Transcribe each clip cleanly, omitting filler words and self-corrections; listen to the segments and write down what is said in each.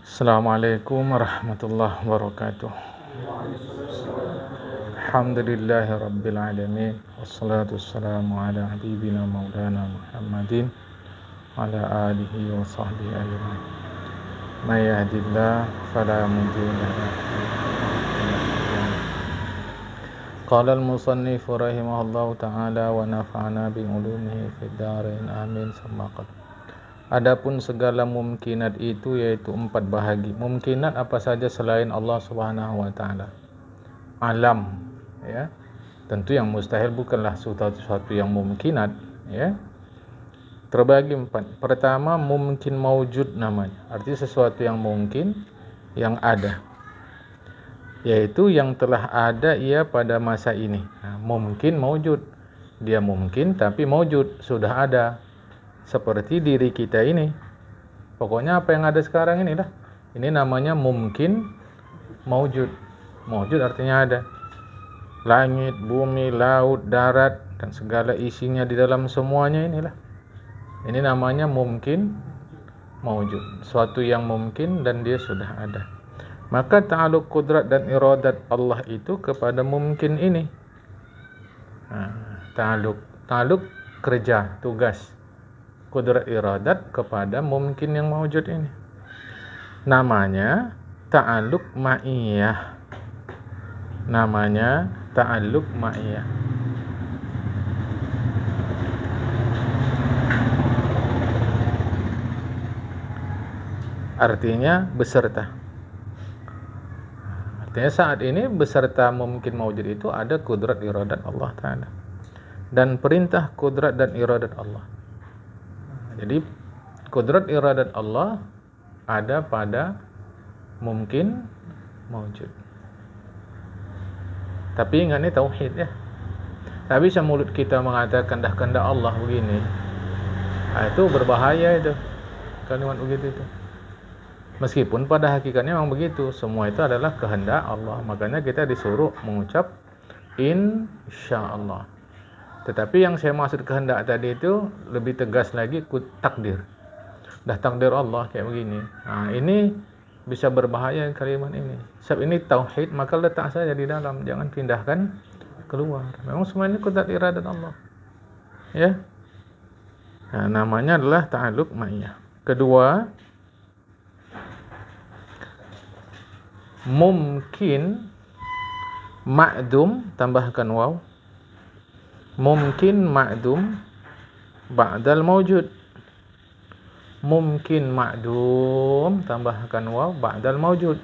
Assalamualaikum warahmatullahi wabarakatuh. Alhamdulillahi rabbil alamin. Wassalatu wassalamu ala habibina maulana Muhammadin wa ala alihi wa sahbihi ajma'in. May yahdihillahu fala mudilla lahu. Qala al-musannif rahimahullahu ta'ala wa nafa'ana bi ulumihi fid dharain amin summa qala. Adapun segala mumkinat itu yaitu 4 bahagi. Mumkinat apa saja selain Allah Subhanahu wa taala. Alam, ya. Tentu yang mustahil bukanlah sesuatu yang mumkinat, ya. Terbagi 4. Pertama, mungkin maujud namanya. Artinya sesuatu yang mungkin, yang ada. Yaitu yang telah ada ia pada masa ini. Nah, mungkin maujud. Dia mungkin tapi maujud, sudah ada. Seperti diri kita ini. Pokoknya apa yang ada sekarang inilah. Ini namanya mungkin maujud. Maujud artinya ada. Langit, bumi, laut, darat, dan segala isinya di dalam semuanya inilah. Ini namanya mungkin maujud. Suatu yang mungkin dan dia sudah ada. Maka ta'aluk kudrat dan iradat Allah itu kepada mungkin ini. Ta'aluk kerja, tugas. Kudrat iradat kepada mungkin yang maujud ini. Namanya ta'aluk ma'iyah. Namanya ta'aluk ma'iyah. Artinya beserta. Artinya saat ini beserta mungkin maujud itu ada kudrat iradat Allah Ta'ala. Dan perintah kudrat dan iradat Allah. Jadi kudrat iradat Allah ada pada mungkin maujud. Tapi ingat ni tauhid ya. Tak bisa mulut kita mengatakan dah kehendak Allah begini. Itu berbahaya itu. Kalimat begitu itu. Meskipun pada hakikatnya memang begitu. Semua itu adalah kehendak Allah. Makanya kita disuruh mengucap insyaallah. Tetapi yang saya maksud kehendak tadi itu lebih tegas lagi takdir. Dah takdir Allah kayak begini. Ini bisa berbahaya kalimat ini. Sebab ini tauhid, maka letak saja di dalam, jangan pindahkan keluar. Memang semua ini kudrat iradat Allah. Ya. Namanya adalah ta'aluk ma'iyah. Kedua, mungkin ma'dum, tambahkan waw. Mungkin ma'dum ba'dal mawjud. Mungkin ma'dum, tambahkan waw, ba'dal mawjud.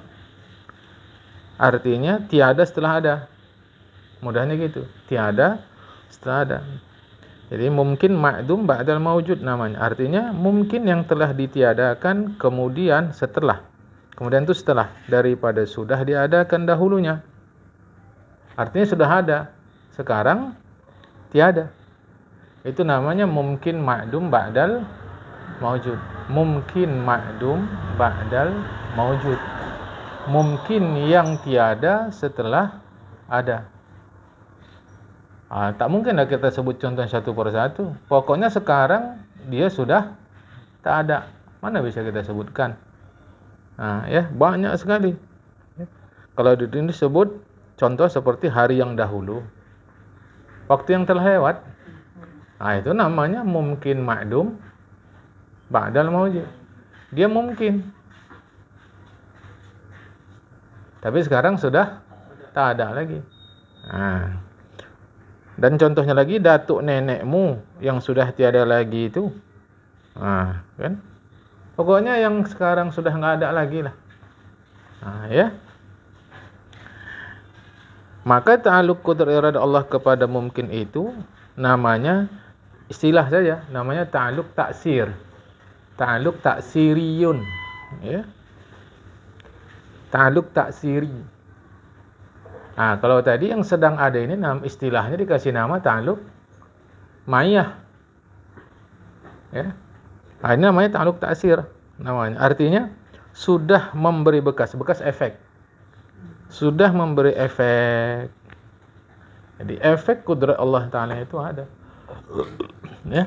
Artinya tiada setelah ada. Mudahnya gitu. Tiada setelah ada. Jadi mungkin ma'dum ba'dal mawjud namanya. Artinya mungkin yang telah ditiadakan kemudian setelah. Kemudian itu setelah daripada sudah diadakan dahulunya. Artinya sudah ada. Sekarang tiada. Itu namanya mungkin ma'dum ba'dal mawjud. Mungkin ma'dum ba'dal mawjud. Mungkin yang tiada setelah ada. Tak mungkinlah kita sebut contoh satu persatu. Pokoknya sekarang dia sudah tak ada. Mana bisa kita sebutkan? Ya, banyak sekali. Kalau disebut contoh seperti hari yang dahulu. Waktu yang telah lewat. Itu namanya mungkin ma'dum ba'dal mawjud. Dia mungkin. Tapi sekarang sudah tak ada lagi. Dan contohnya lagi datuk nenekmu yang sudah tiada lagi itu. Kan? Pokoknya yang sekarang sudah enggak ada lagi lah. Ya. Maka ta'aluk kudrat iradat Allah kepada mungkin itu namanya istilah saja, namanya ta'aluk taksir. Ta'aluk taksiriyun, ya. Ta'aluk taksiri. Kalau tadi yang sedang ada ini istilahnya dikasih nama ta'aluk ma'iyah. Ya. Ini namanya ta'aluk taksir namanya. Artinya sudah memberi bekas efek. Sudah memberi efek. Jadi efek kudrat Allah Ta'ala itu ada. Ya.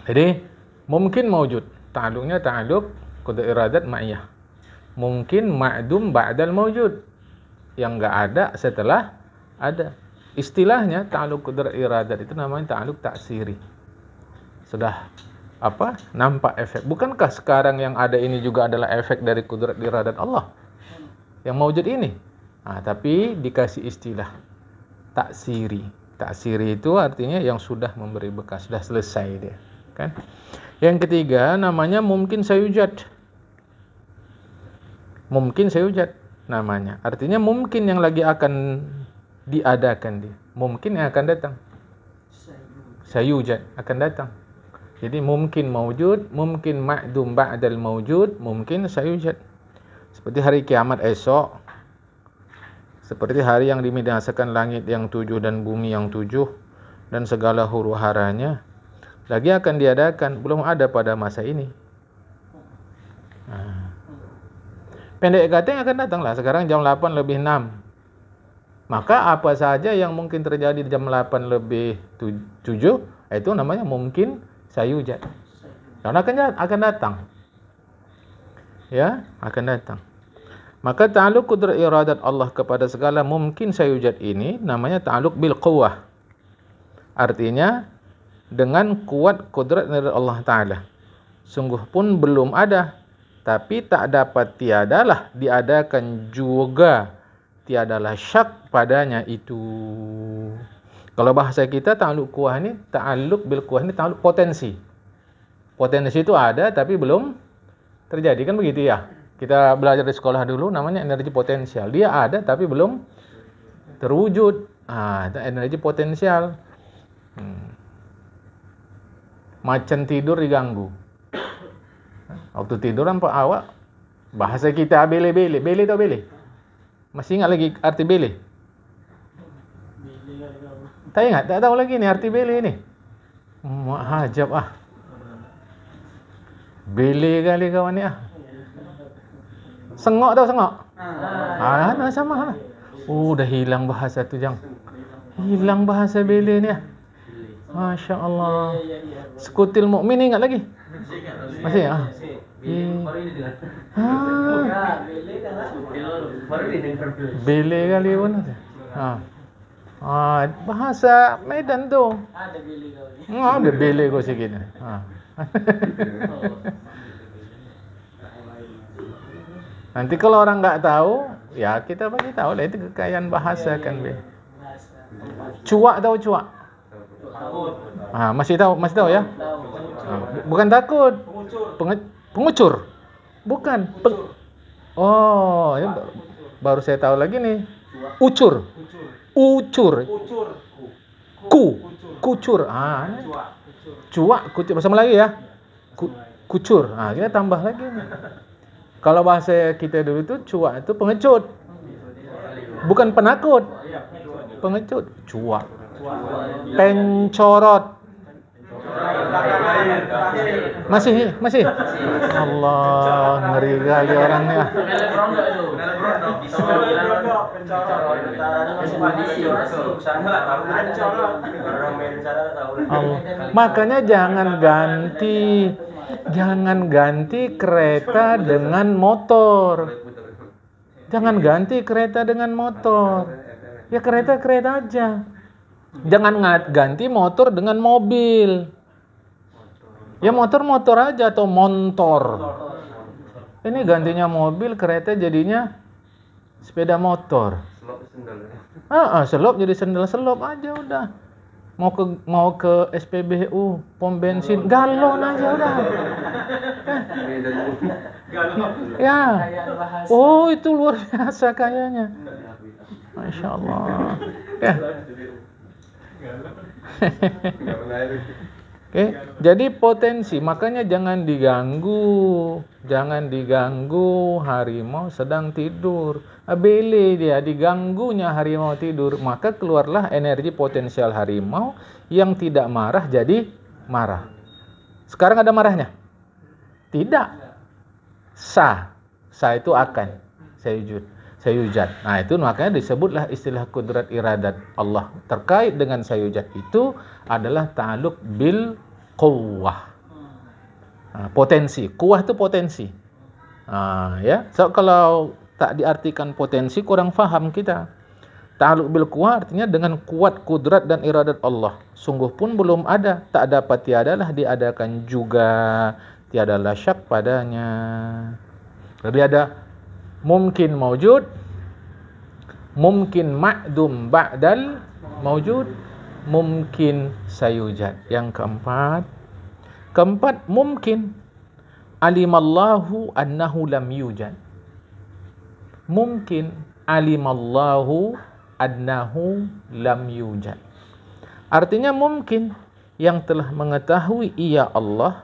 Jadi mungkin maujud. ta'alluqnya ta'alluq qudrat iradat ma'iyah. Mungkin ma'dum ba'dal mawjud, yang enggak ada setelah ada. Istilahnya ta'alluq qudrat iradat itu namanya ta'alluq ta'siri. Sudah nampak efek. Bukankah sekarang yang ada ini juga adalah efek dari qudrat iradat Allah yang mawjud ini? Tapi dikasih istilah ta'siri. Ta'siri itu artinya yang sudah memberi bekas, sudah selesai dia, kan? Yang ketiga namanya mungkin sayujad. Mungkin sayujad namanya. Artinya mungkin yang lagi akan diadakan dia. Mungkin yang akan datang. Sayujad akan datang. Jadi mungkin mawjud, mungkin ma'dum ba'dal mawjud, mungkin sayujad. Seperti hari kiamat esok. Seperti hari yang dibinasakan langit yang 7 dan bumi yang 7 dan segala huru-haranya. Lagi akan diadakan, belum ada pada masa ini. Pendek kata yang akan datang lah. Sekarang jam 8 lebih 6. Maka apa saja yang mungkin terjadi di jam 8 lebih 7, itu namanya mungkin sayujad. Karena akan datang. Ya, akan datang. Maka ta'alluq qudrat iradat Allah kepada segala mungkin sayujad ini namanya ta'alluq bil quwwah. Artinya dengan kuat qudrat dari Allah Ta'ala. Sungguh pun belum ada, tapi tak dapat tiadalah diadakan juga, tiadalah syak padanya itu. Kalau bahasa kita ta'alluq quwwah ini, ta'alluq bil quwwah ini ta'alluq potensi. Potensi itu ada tapi belum terjadi, kan begitu ya? Kita belajar di sekolah dulu namanya energi potensial. Dia ada tapi belum terwujud. Itu energi potensial. Macan tidur diganggu. Waktu tidur nampak awak, bahasa kita bele-bele. Bele tau bele? Masih ingat lagi arti bele? Tak ingat? Tak tahu lagi ni arti bele ni. Hajab Bele kali kawan ni Sengok tau sengok? Sama lah. Dah hilang bahasa tu jang. Hilang bahasa bele ni Masya Allah. Sekutil mukmin ingat lagi? Masih Bele kali pun. Bahasa Medan tu. Ada bele kau. Ada bele kau sikit. Nanti kalau orang enggak tahu, ya kita bagi tahu lah, itu kekayaan bahasa kan be. Cuak tahu cuak? Masih tahu ya? Bukan takut. Pengucur. Bukan. Baru saya tahu lagi nih. Ucur. Kucur. Cuak, kucur bersama lagi ya. Kucur. Kita tambah lagi nih. Kalau bahasa kita dulu itu cuak itu pengecut. Bukan penakut. Pengecut, cuak. Pencorot. Masih. Allah, ngeri kali orangnya. Allah. Makanya jangan ganti kereta dengan motor. Jangan ganti kereta dengan motor. Ya kereta aja. Jangan ganti motor dengan mobil. Ya motor aja atau montor. Ini gantinya mobil, kereta jadinya sepeda motor. Selop jadi sendal selop aja udah. Mau ke SPBU, pom bensin, galon aja udah. Ya. Itu luar biasa kayaknya. Masya Allah. Ya. Jadi potensi, makanya jangan diganggu harimau sedang tidur. Bele dia diganggunya harimau tidur, maka keluarlah energi potensial harimau yang tidak marah jadi marah. Sekarang ada marahnya? Tidak. Sa itu akan sayujad. Itu makanya disebutlah istilah qudrat iradat Allah terkait dengan sayujad itu adalah ta'alluq bil quwwah. Potensi, kuah itu potensi. Ya, so kalau tak diartikan potensi kurang faham kita. Ta'alluq bil kuah artinya dengan kuat kudrat dan iradat Allah. Sungguh pun belum ada, tak dapat tiadalah diadakan juga, tiadalah syak padanya. Jadi ada mungkin maujud, mungkin ma'dum ba'dal maujud, mungkin sayujad. Yang keempat mungkin alimallahu annahu lam yujad. Mungkin alimallahu annahu lam yujad. Artinya mungkin yang telah mengetahui ia Allah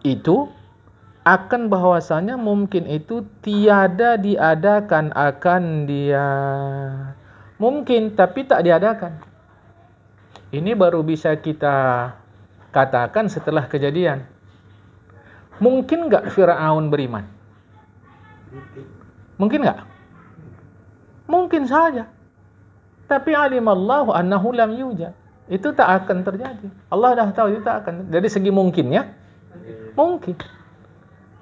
itu akan bahwasanya mungkin itu tiada diadakan akan dia. Mungkin tapi tak diadakan. Ini baru bisa kita katakan setelah kejadian. Mungkin enggak Fir'aun beriman? Mungkin enggak? Mungkin saja. Tapi alimallahu annahu lam yujad. Itu tak akan terjadi. Allah dah tahu itu tak akan. Dari segi mungkinnya, mungkin.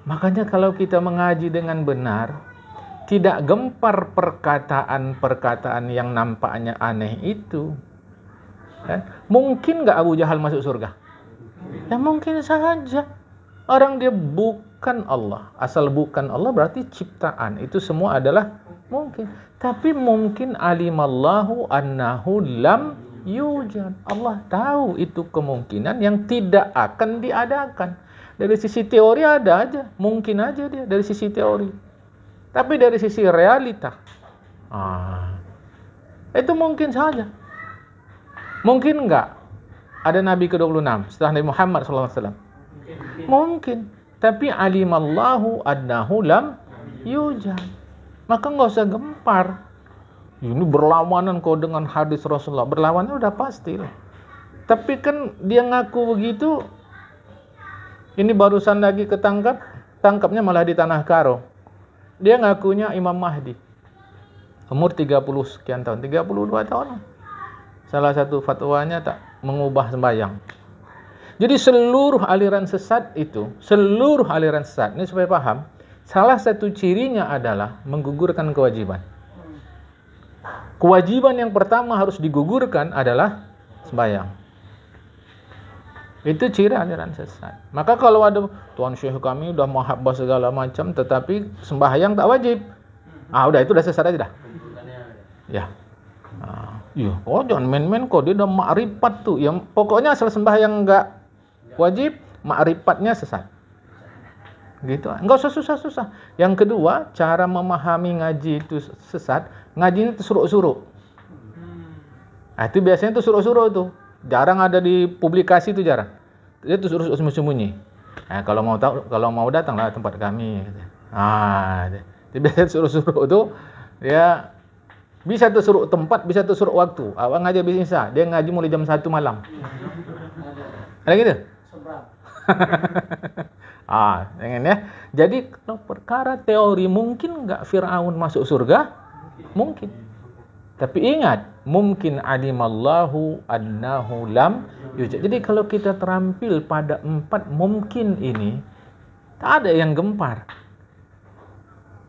Makanya kalau kita mengaji dengan benar, tidak gempar perkataan-perkataan yang nampaknya aneh itu. Mungkin enggak Abu Jahal masuk surga? Ya mungkin saja. Orang dia bukan Allah. Asal bukan Allah berarti ciptaan. Itu semua adalah mungkin. Tapi mungkin alimallahu annahu lam yujad. Allah tahu itu kemungkinan yang tidak akan diadakan. Dari sisi teori ada aja. Mungkin aja dia dari sisi teori. Tapi dari sisi realita. Itu mungkin saja. Mungkin enggak ada Nabi ke-26 setelah Nabi Muhammad SAW? Mungkin. Tapi alimallahu annahu lam yujad. Maka enggak usah gempar. Ini berlawanan kau dengan hadis Rasulullah. Berlawanan udah pasti lah. Tapi kan dia ngaku begitu. Ini barusan lagi ketangkap. Tangkapnya malah di Tanah Karo. Dia ngakunya Imam Mahdi. Umur 30 sekian tahun. 32 tahun. Salah satu fatwanya tak mengubah sembahyang. Jadi seluruh aliran sesat itu, ini supaya paham, salah satu cirinya adalah menggugurkan kewajiban. Kewajiban yang pertama harus digugurkan adalah sembahyang. Itu ciri aliran sesat. Maka kalau ada Tuan Syekh kami udah mahabbah segala macam tetapi sembahyang tak wajib. Udah itu udah sesat aja dah. Ya. Jangan main-main kok, dia udah makrifat tuh. Yang pokoknya asal sembahyang enggak wajib, makrifatnya sesat. Gitu. Enggak usah susah-susah. Yang kedua, cara memahami ngaji itu sesat, ngaji itu suruh-suruh. Itu biasanya tuh suruh-suruh tuh. Jarang ada di publikasi itu jarang. Dia tuh suruh sembunyi. Kalau mau tahu, kalau mau datanglah tempat kami. Dia biasanya suruh-suruh tuh dia bisa tuh suruh tempat, bisa tuh suruh waktu. Awak ngaji bisa, dia ngaji mulai jam 1 malam. Ada gitu? Jangan ya. Jadi kalau perkara teori mungkin enggak Fir'aun masuk surga? Mungkin. Tapi ingat, mungkin alimallahu annahu lam yujad. Jadi kalau kita terampil pada 4 mungkin ini, tak ada yang gempar.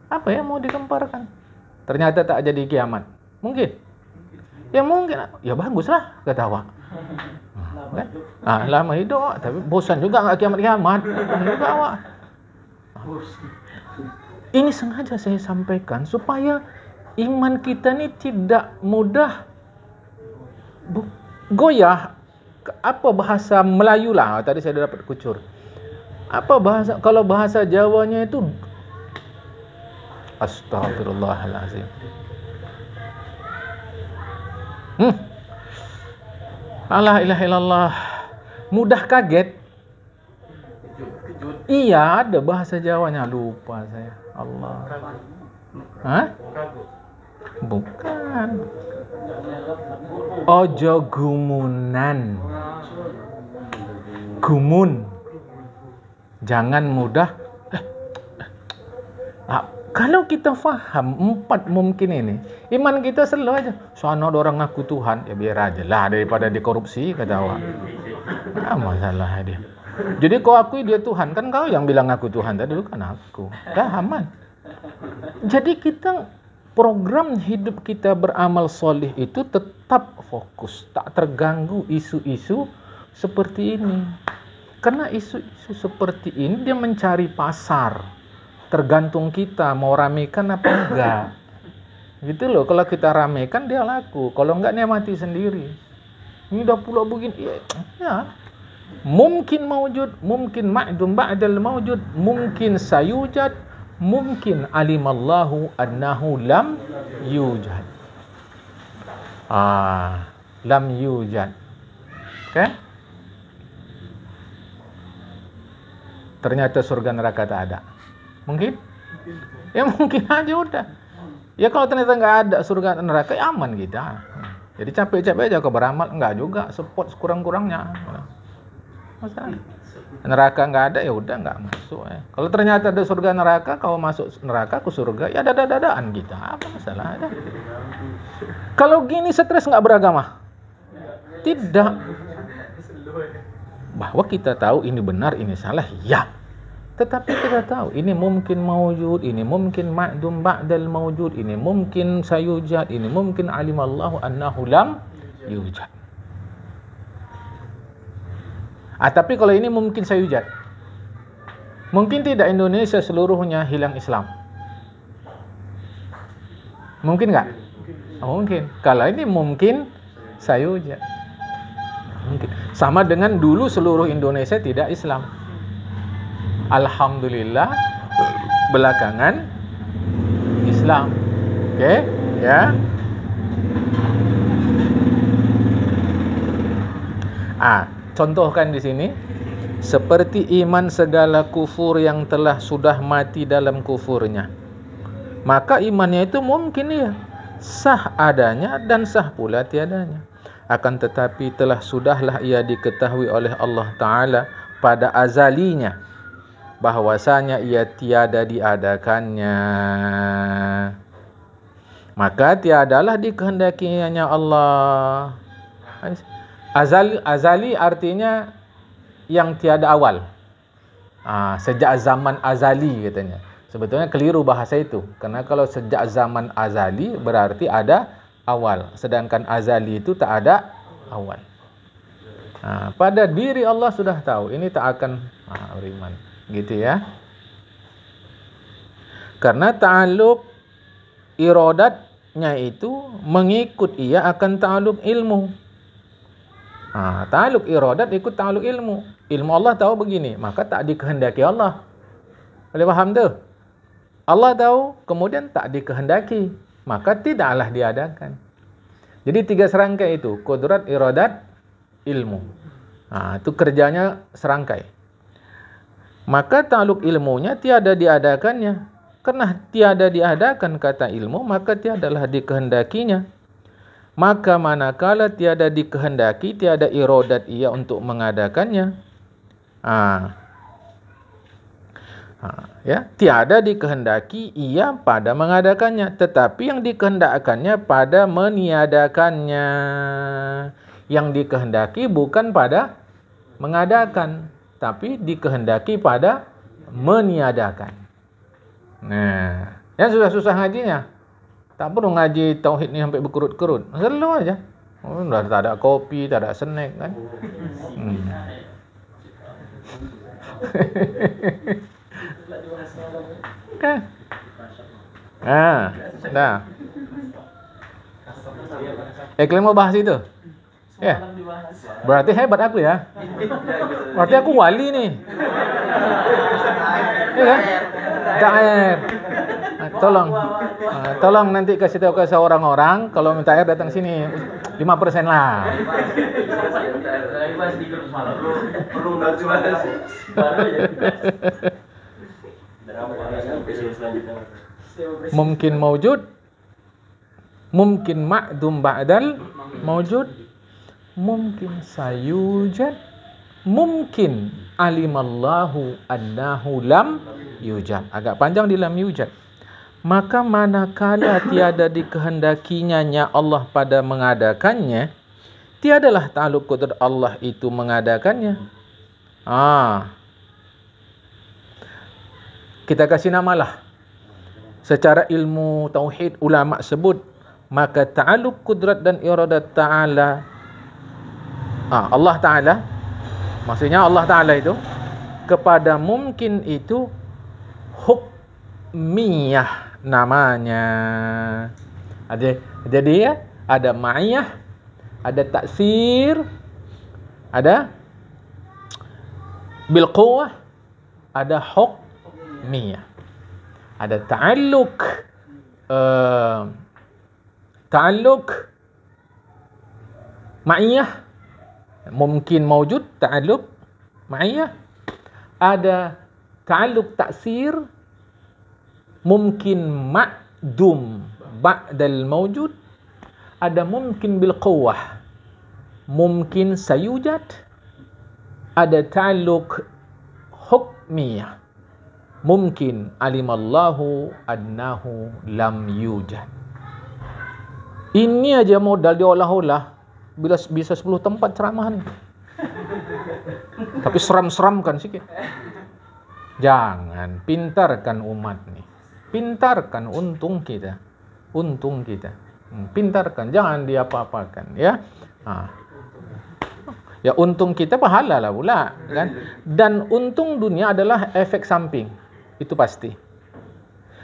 Apa yang mau digemparkan? Ternyata tak jadi kiamat. Mungkin. Ya mungkin. Ya baguslah kata awak. Lama hidup, tapi bosan juga enggak kiamat-kiamat. Juga awak. Ini sengaja saya sampaikan supaya iman kita ni tidak mudah goyah. Apa bahasa Melayu lah, tadi saya dapat kucur. Apa bahasa, kalau bahasa Jawanya itu Astagfirullahalazim. La ilaha illallah. Mudah kaget. Iya, ada bahasa Jawanya, lupa saya. Allah. Bukan. Ojo gumunan. Gumun. Jangan mudah. Kalau kita faham 4 mungkin ini, iman kita selalu aja. Soalnya ada orang ngaku Tuhan, ya biar aja lah daripada dikorupsi, kata awak. Masalah dia. Jadi kau akui dia Tuhan, kan kau yang bilang aku Tuhan tadi, bukan aku. Dah aman. Jadi kita program hidup kita beramal soleh itu tetap fokus, tak terganggu isu-isu seperti ini. Karena isu-isu seperti ini dia mencari pasar. Tergantung kita mau ramekan apa enggak. Gitu loh, kalau kita ramekan dia laku, kalau enggak dia mati sendiri. Ini udah pula begini, ya. Mungkin mawjud, mungkin ma'dum ba'dal mawjud, mungkin sayujad, mungkin alimallahu annahu lam yujad. Lam yujad. Oke? Ternyata surga neraka tak ada. Mungkin? Ya mungkin aja udah. Ya kalau ternyata nggak ada surga neraka, ya aman kita. Jadi capek-capek aja kau beramal, enggak juga, support sekurang-kurangnya. Masalah. Neraka nggak ada, ya udah nggak masuk. Kalau ternyata ada surga neraka, kau masuk neraka ke surga, ya dada-dadaan kita. Apa masalah ada? Kalau gini stres nggak beragama? Tidak. Bahwa kita tahu ini benar, ini salah, ya. Tetapi kita tahu ini mungkin mawjud, ini mungkin ma'dum ba'dal mawjud, ini mungkin sayujad, ini mungkin alimallahu annahu lam yujad. Tapi kalau ini mungkin sayujad, mungkin tidak Indonesia seluruhnya hilang Islam. Mungkin nggak? Mungkin. Kalau ini mungkin sayujad. Mungkin. Sama dengan dulu seluruh Indonesia tidak Islam. Alhamdulillah belakangan Islam. Oke, ya. Contohkan di sini, seperti iman segala kufur yang telah sudah mati dalam kufurnya. Maka imannya itu mungkin ya sah adanya dan sah pula tiadanya. Akan tetapi sudahlah ia diketahui oleh Allah Ta'ala pada azalinya bahwasanya ia tiada diadakannya. Maka tiadalah dikehendakinya Allah. Azali artinya yang tiada awal. Sejak zaman azali katanya. Sebetulnya keliru bahasa itu. Karena kalau sejak zaman azali berarti ada awal. Sedangkan azali itu tak ada awal. Pada diri Allah sudah tahu. Ini tak akan beriman. Gitu ya. Karena ta'aluk iradatnya itu mengikut ia akan ta'aluk ilmu. Ta'aluk iradat ikut ta'aluk ilmu. Ilmu Allah tahu begini, maka tak dikehendaki Allah. Boleh faham tu? Allah tahu, kemudian tak dikehendaki, maka tidaklah diadakan. Jadi 3 serangkai itu, qudrat, iradat, ilmu. Itu kerjanya serangkai. Maka ta'aluk ilmunya tiada diadakannya. Karena tiada diadakan kata ilmu, maka tiadalah dikehendakinya. Maka manakala tiada dikehendaki, tiada iradat ia untuk mengadakannya. Tiada dikehendaki ia pada mengadakannya, tetapi yang dikehendakannya pada meniadakannya. Yang dikehendaki bukan pada mengadakan, tapi dikehendaki pada meniadakan. Yang susah-susah ngajinya, tak perlu ngaji tauhid ni sampai berkerut-kerut. Selalu aja. Dah tak ada kopi, tak ada snack kan. Kan? Dah. Kalian mau bahas itu? Ya. Berarti hebat aku ya. Berarti aku wali nih. Ya kan? Air. Tolong nanti kasih tahu ke orang-orang kalau minta air datang sini 5% lah. Mungkin mawjud, mungkin ma'dum ba'dal mawjud, mungkin sayujad, mungkin alimallahu annahu lam yujad. Agak panjang di lam yujad. Maka manakala tiada dikehendakinya Allah pada mengadakannya, tiadalah ta'aluk qudrat Allah itu mengadakannya. Kita kasih namalah. Secara ilmu tauhid ulama sebut, maka ta'alluq kudrat dan iradat ta'ala, Allah Ta'ala, maksudnya Allah Ta'ala itu kepada mungkin itu hukmiyah namanya. Jadi ya, ada ma'iyah, ada taksir, ada bil quwwah, ada hukmiyah, ada ta'alluq ma'iyah, mungkin mawjud, ta'alluq ma'iyah, ada ta'alluq taksir, mungkin ma'dum ba'dal mawjud, ada mungkin bil quwwah, mungkin sayujad, ada ta'alluq hukmiyah, mungkin alimallahu annahu lam yujad. Ini aja modal diolah-olah bisa 10 tempat ceramah nih. Tapi seram-seram kan sikit. Jangan, pintarkan umat nih. Pintarkan, untung kita. Pintarkan, jangan diapa-apakan ya. Ya untung kita pahala lah pula kan. Dan untung dunia adalah efek samping. Itu pasti.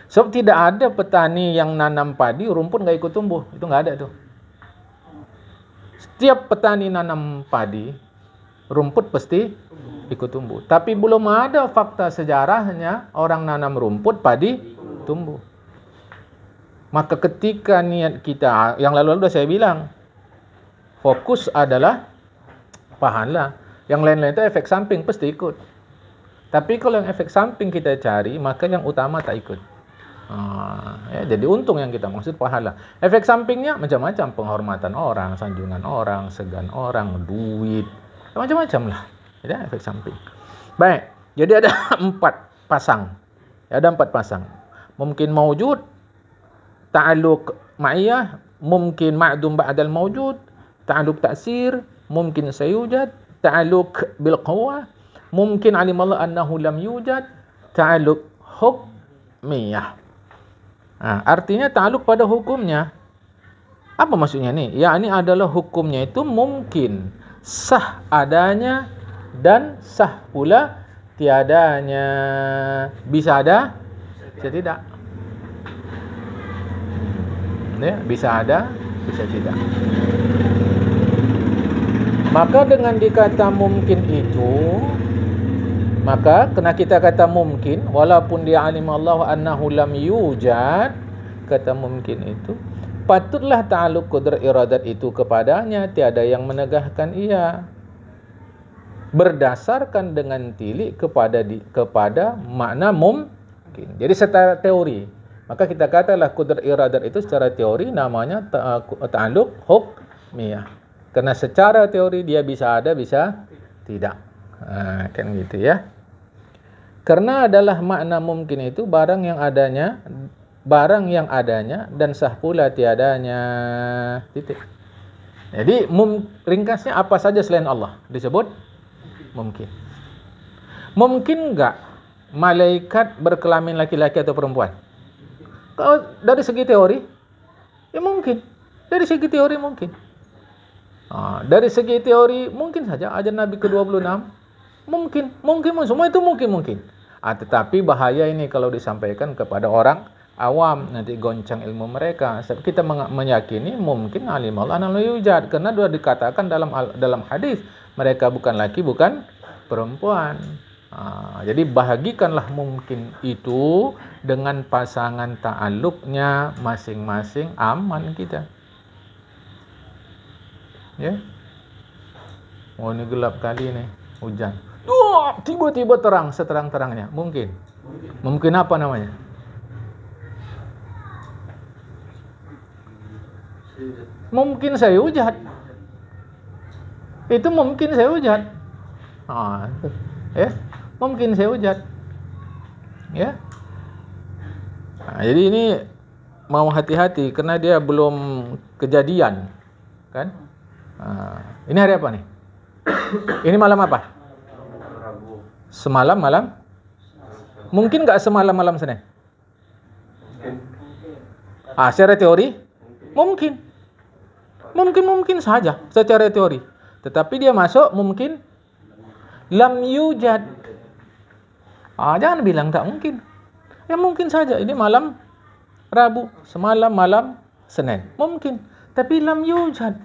Sebab tidak ada petani yang nanam padi rumput enggak ikut tumbuh. Itu enggak ada tuh. Setiap petani nanam padi, rumput pasti ikut tumbuh. Tapi belum ada fakta sejarahnya orang nanam rumput, padi tumbuh. Maka ketika niat kita, yang lalu-lalu saya bilang, fokus adalah pahala. Yang lain-lain itu efek samping, pasti ikut. Tapi kalau yang efek samping kita cari, maka yang utama tak ikut. Ya, jadi untung yang kita maksud pahala. Efek sampingnya macam-macam, penghormatan orang, sanjungan orang, segan orang, duit, macam-macam lah. Ya, efek samping. Baik, jadi ada 4 pasang. Ada 4 pasang. Mungkin mawjud, ta'alluq ma'iyah, mungkin ma'dum ba'dal mawjud, ta'alluq taksir, mungkin sayujad, ta'alluq bil quwwah, mungkin alimallahu annahu lam yujad, ta'alluq hukmiyah. Artinya ta'alluq pada hukumnya. Apa maksudnya nih? Ya, ini adalah hukumnya itu mungkin sah adanya dan sah pula tiadanya. Bisa ada, bisa tidak. Ya, bisa ada, bisa tidak. Maka dengan dikata mungkin itu, maka kena kita kata mungkin, walaupun dia alimallahu annahu lam yujad, kata mungkin itu, patutlah ta'alluq qudrat iradat itu kepadanya, tiada yang menegahkan ia. Berdasarkan dengan tilik kepada makna mungkin. Jadi secara teori, maka kita katalah qudrat iradat itu secara teori namanya ta'alluq hukmiyah. Karena secara teori dia bisa ada, bisa tidak. Kan gitu ya. Karena adalah makna mungkin itu barang yang adanya dan sah pula tiadanya. Titik. Jadi ringkasnya apa saja selain Allah disebut mungkin. Mungkin enggak malaikat berkelamin laki-laki atau perempuan? Kalau dari segi teori, ya mungkin. Dari segi teori mungkin. Dari segi teori mungkin saja ajaran Nabi ke-26 mungkin semua itu mungkin. Tetapi bahaya ini kalau disampaikan kepada orang awam, nanti goncang ilmu mereka. Sebab kita meyakini mungkin alimallahu annahu yujad, karena sudah dikatakan dalam hadis mereka bukan laki bukan perempuan. Jadi bahagikanlah mungkin itu dengan pasangan ta'alluqnya masing-masing, aman kita. Ya. Oh, ini gelap kali nih, hujan. Tiba-tiba terang seterang-terangnya. Mungkin apa namanya? Mungkin saya hujat. Itu mungkin saya hujat. Ya, mungkin saya hujat. Ya. Jadi ini mau hati-hati karena dia belum kejadian, kan? Ini hari apa nih? Ini malam apa? Semalam malam? Mungkin nggak semalam malam Senin? Secara teori? Mungkin. Mungkin saja secara teori. Tetapi dia masuk mungkin lam yujad. Jangan bilang tak mungkin. Ya mungkin saja ini malam Rabu, semalam malam Senin. Mungkin. Tapi lam yujad.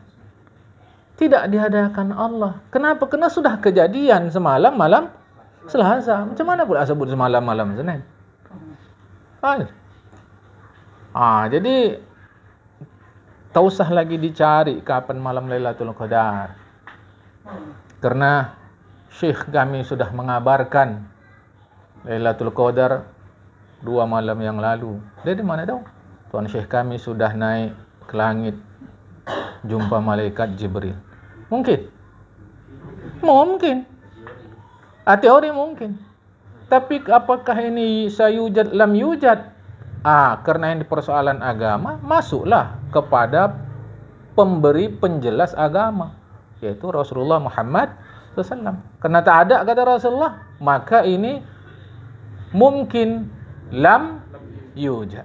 Tidak diadakan Allah. Kenapa? Karena sudah kejadian semalam malam Selasa. Macam mana pula sebut semalam malam Senin? Jadi tak usah lagi dicari kapan malam Lailatul Qadar. Karena Syekh kami sudah mengabarkan Lailatul Qadar 2 malam yang lalu. Dia di mana tahu? Tuan Syekh kami sudah naik ke langit jumpa malaikat Jibril. Mungkin. Teori mungkin. Tapi apakah ini sayujad lam yujad? Karena ini persoalan agama, masuklah kepada pemberi penjelas agama, yaitu Rasulullah Muhammad SAW. Karena tak ada kata Rasulullah, maka ini mungkin lam yujad.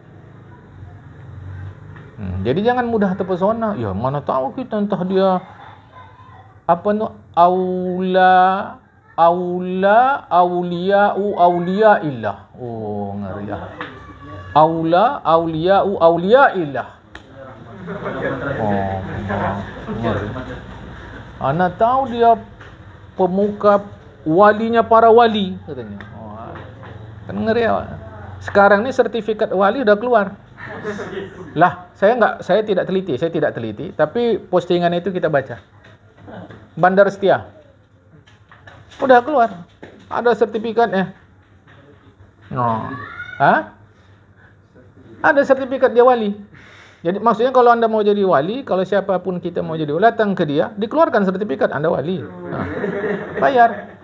Jadi jangan mudah terpesona. Ya mana tahu kita entah dia aulia illah. Ngeri ya. Aulia illah. Ngeri. Ana tahu dia pemuka walinya para wali katanya. Kan ngeri ya. Sekarang ini sertifikat wali udah keluar. Lah, saya tidak teliti, tapi postingan itu kita baca. Bandar Setia. Udah keluar. Ada sertifikatnya. Ada sertifikat dia wali. Jadi maksudnya kalau Anda mau jadi wali, kalau siapapun kita mau jadi wali, datang ke dia, dikeluarkan sertifikat Anda wali. Bayar.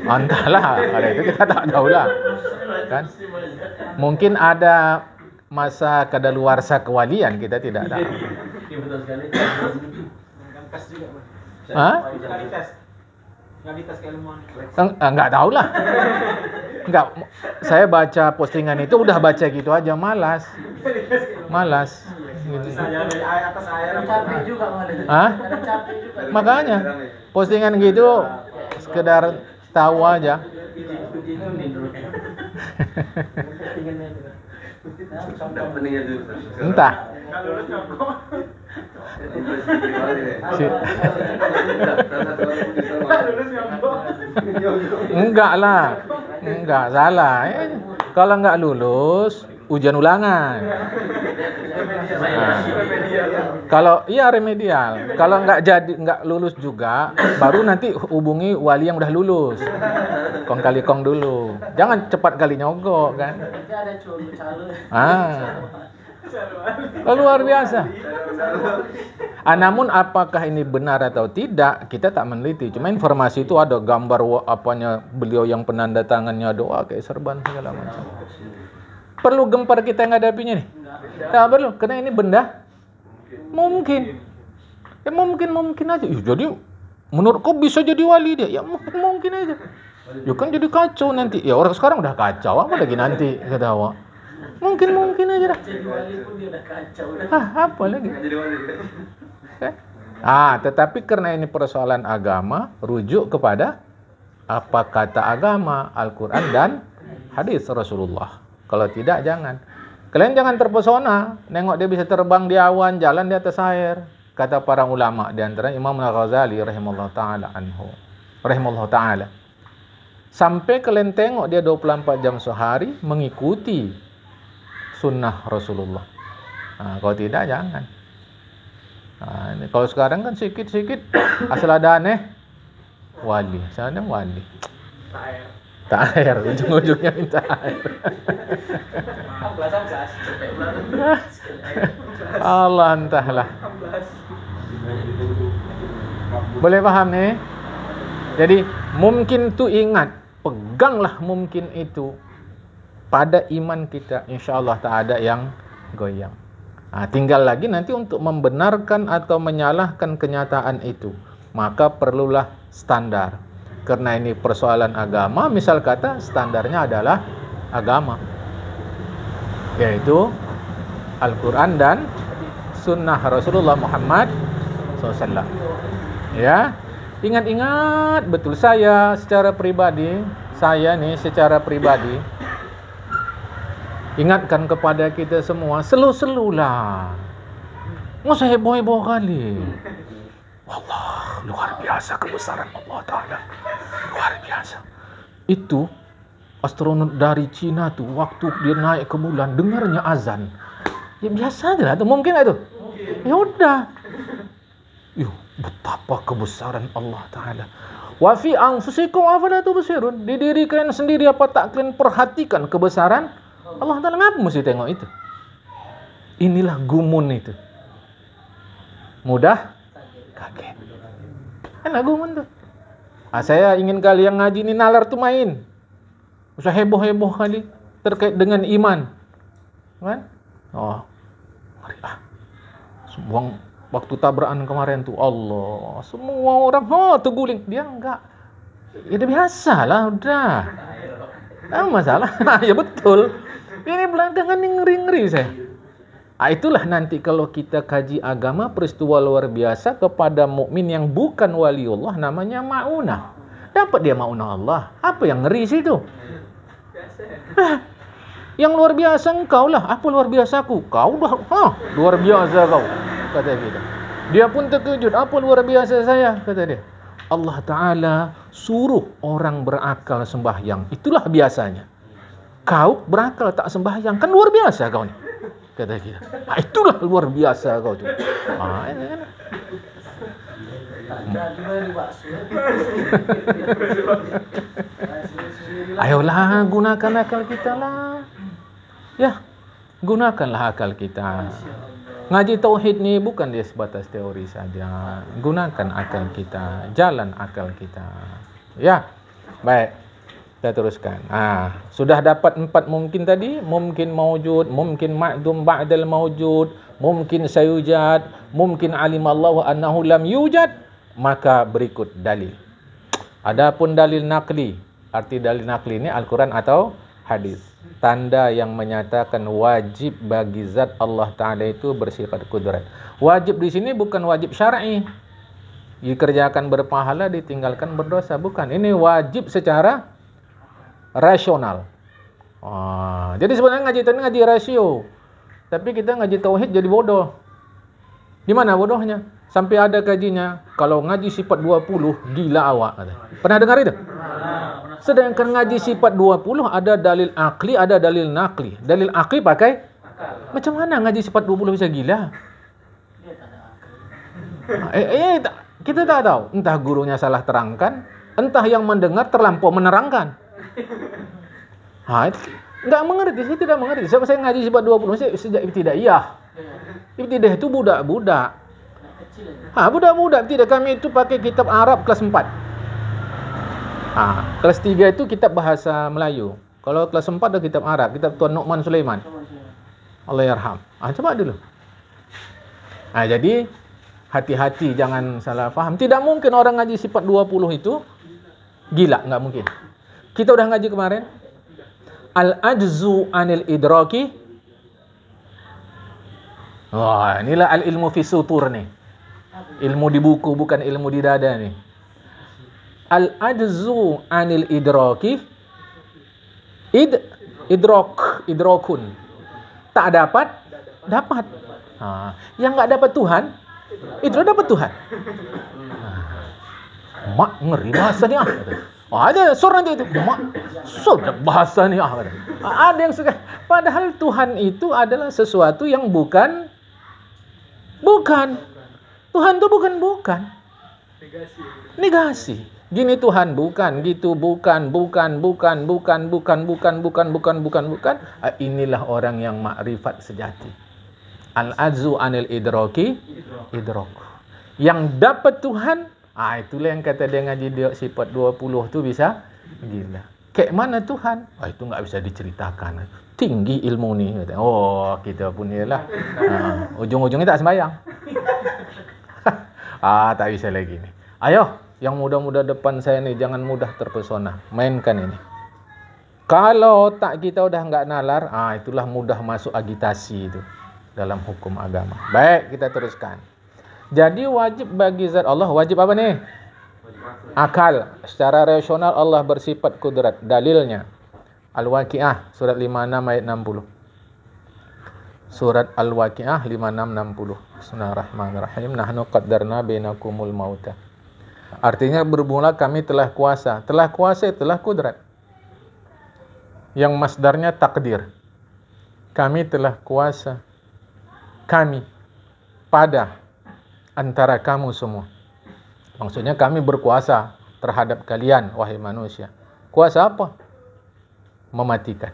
Entahlah, kalau itu kita tak tahulah. Kan? Mungkin ada masa kadaluarsa kewalian, kita tidak tahu. Enggak tahulah. Enggak, saya baca postingan itu udah baca gitu aja, malas. Gitu. Makanya postingan gitu sekedar tahu aja. Entah. Enggak salah. Kalau enggak lulus, ujian ulangan. Kalau remedial. Kalau enggak lulus juga, baru nanti hubungi wali yang udah lulus. Kong kali kong dulu. Jangan cepat kali nyogok kan. Luar biasa. Namun apakah ini benar atau tidak, kita tak meneliti. Cuma informasi itu ada gambar beliau yang penanda tangannya doa kayak serban segala macam. Perlu gempar kita ngadapinya nih? Tak perlu, karena ini benda mungkin. Ya mungkin aja. Jadi menurut kau bisa jadi wali dia? Ya mungkin aja. Ya kan jadi kacau nanti. Ya orang sekarang udah kacau, apa lagi nanti kata awak. Mungkin aja dah. Jadi wali pun dia udah kacau. Apa lagi? Tetapi karena ini persoalan agama, rujuk kepada apa kata agama, Al-Quran dan hadis Rasulullah. Kalau tidak, jangan. Kalian jangan terpesona, nengok dia bisa terbang di awan, jalan di atas air. Kata para ulama, di antara Imam Al-Ghazali rahimahullah ta'ala. Sampai kalian tengok dia 24 jam sehari mengikuti sunnah Rasulullah. Kalau tidak, jangan. Ini kalau sekarang kan sikit-sikit asal ada aneh wali, sana wali. Tak air, ujung-ujungnya minta air. Allah entahlah. Boleh paham nih? Jadi mungkin tu ingat, peganglah mungkin itu pada iman kita. InsyaAllah tak ada yang goyang. Tinggal lagi nanti untuk membenarkan atau menyalahkan kenyataan itu. Maka perlulah standar. Karena ini persoalan agama, misal kata standarnya adalah agama, yaitu Al-Quran dan Sunnah Rasulullah Muhammad SAW. Ya, ingat-ingat betul, saya secara pribadi ingatkan kepada kita semua, selu-selulah, nggak usah heboh-heboh kali. Allah, luar biasa kebesaran Allah Ta'ala, luar biasa. Itu astronot dari Cina tuh, waktu dia naik ke bulan, dengarnya azan, ya biasa aja lah tuh, mungkin nggak tuh? Ya udah. Betapa kebesaran Allah Ta'ala. Wa fi anfusikum afala tubsirun. Di diri kalian sendiri apa tak kalian perhatikan kebesaran Allah Ta'ala? Ngapa mesti tengok itu? Inilah gumun itu. Mudah kaget. Enak gumun tuh. Saya ingin kalian ngaji ini nalar tuh main. Usah heboh-heboh kali terkait dengan iman. Kan? Mari semua waktu tabrakan kemarin tuh, Allah, semua orang terguling, dia enggak. Ya udah biasa lah, udah. Masalah. Ya betul. Ini belakangan ngeri-ngeri saya. Itulah nanti kalau kita kaji agama, peristiwa luar biasa kepada mukmin yang bukan waliullah, namanya ma'unah. Dapat dia ma'unah Allah. Apa yang ngeri sih itu? Yang luar biasa engkau lah. Apa luar biasa aku? Kau dah luar biasa kau, kata kita. Dia pun terkejut. Apa luar biasa saya? Kata dia. Allah Ta'ala suruh orang berakal sembahyang. Itulah biasanya. Kau berakal tak sembahyang, kan luar biasa kau ni, kata kita. Itulah luar biasa kau tu. Ini kan. Ayolah, gunakan akal kita lah. Ya, gunakanlah akal kita. Ngaji tauhid ni bukan dia sebatas teori saja. Gunakan akal kita, jalan akal kita. Ya, baik. Kita teruskan. Sudah dapat 4 mungkin tadi. Mungkin maujud, mungkin ma'dum ba'dal maujud, mungkin sayujad, mungkin alimallahu annahu lam yujad. Maka berikut dalil. Adapun dalil naqli, arti dalil naqli ini Al-Quran atau hadis. Tanda yang menyatakan wajib bagi zat Allah Ta'ala itu bersifat kudrat. Wajib di sini bukan wajib syar'i. Dikerjakan berpahala, ditinggalkan berdosa. Bukan. Ini wajib secara rasional. Jadi sebenarnya ngaji tadi ngaji rasio. Tapi kita ngaji tauhid jadi bodoh. Di mana bodohnya? Sampai ada kajinya, kalau ngaji sifat 20 gila awak. Pernah dengar itu? Sedangkan ngaji sifat 20 ada dalil akli, ada dalil nakli. Dalil akli pakai macam mana ngaji sifat 20 bisa gila? Kita tak tahu. Entah gurunya salah terangkan, entah yang mendengar terlampau menerangkan. Enggak mengerti, saya tidak mengerti. Sebab saya ngaji sifat 20 sejak ibtidaiyah. Ibtidaiyah itu budak-budak. Budak-budak tidak, kami itu pakai kitab Arab kelas 4. Kelas 3 itu kitab bahasa Melayu. Kalau kelas 4 ada kitab Arab, kitab Tuan Nu'man Sulaiman. Allah yarham. Coba dulu. Jadi hati-hati jangan salah faham. Tidak mungkin orang ngaji sifat 20 itu gila, enggak mungkin. Kita udah ngaji kemarin. Al-ajzu anil idraki. Inilah al-ilmu fi sutur nih. Ilmu di buku, bukan ilmu di dada nih. Al-ajzu anil idraki. Idrakun. Tak dapat. Yang enggak dapat Tuhan, itu dapat Tuhan. Mak ngeri bahasa ni ada suara nanti itu. Mak sudah bahasa ni ada yang suka. Padahal Tuhan itu adalah sesuatu yang bukan. Tuhan itu bukan. Negasi. Gini Tuhan bukan, gitu bukan. Inilah orang yang makrifat sejati. Al-azu anil idraki, idrak. Yang dapat Tuhan, itulah yang kata dia ngaji dia sifat 20 tu bisa gila. Kayak mana Tuhan? Itu enggak bisa diceritakan. Tinggi ilmu ni. Kita pun ialah. Ujung-ujungnya tak sembahyang. Tak bisa lagi ni. Ayo, Yang muda-muda depan saya nih, jangan mudah terpesona. Mainkan ini. Kalau otak kita udah nggak nalar, itulah mudah masuk agitasi itu dalam hukum agama. Baik, kita teruskan. Jadi wajib bagi zat Allah, wajib apa nih? Akal. Secara rasional Allah bersifat kudrat. Dalilnya Al-Waqiah surat 56 ayat 60. Surat Al-Waqiah 56-60. Bismillahirrahmanirrahim. Nahnu qaddarna bainakumul mauta. Artinya bermula kami telah kuasa. Telah kuasa itulah kudrat. Yang masdarnya takdir. Kami telah kuasa. Kami pada antara kamu semua. Maksudnya kami berkuasa terhadap kalian, wahai manusia. Kuasa apa? Mematikan.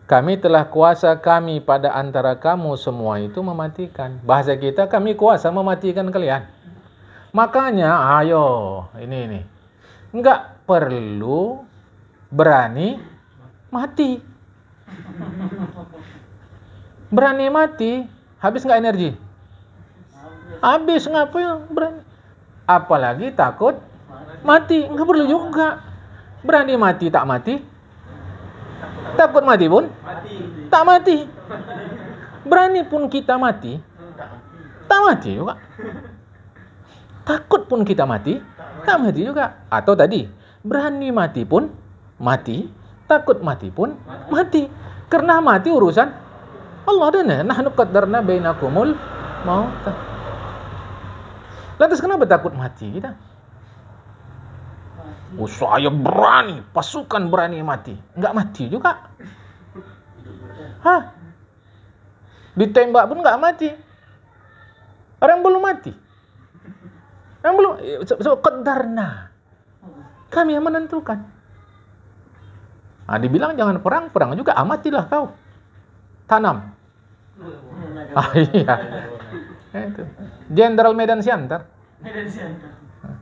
Kami telah kuasa kami pada antara kamu semua itu mematikan. Bahasa kita, kami kuasa mematikan kalian. Makanya, ayo, ini. Enggak perlu berani mati. Berani mati, habis enggak energi? Habis, ngapain berani? Apalagi takut mati, enggak perlu juga. Berani mati tak mati, takut mati pun tak mati. Berani pun kita mati, tak mati juga. Takut pun kita mati, tak mati juga. Atau tadi, berani mati pun mati, takut mati pun mati. Karena mati urusan Allah dan nahnu qaddarna bainakumul maut. Lantas kenapa takut mati kita? Saya berani, pasukan berani mati. Enggak mati juga. Ditembak pun enggak mati. Orang belum mati. Orang belum. Qaddarna. Kami yang menentukan. Dibilang jangan perang, perang juga. Amatilah kau. Tanam. Iya. Itu. Jenderal Medan Siantar.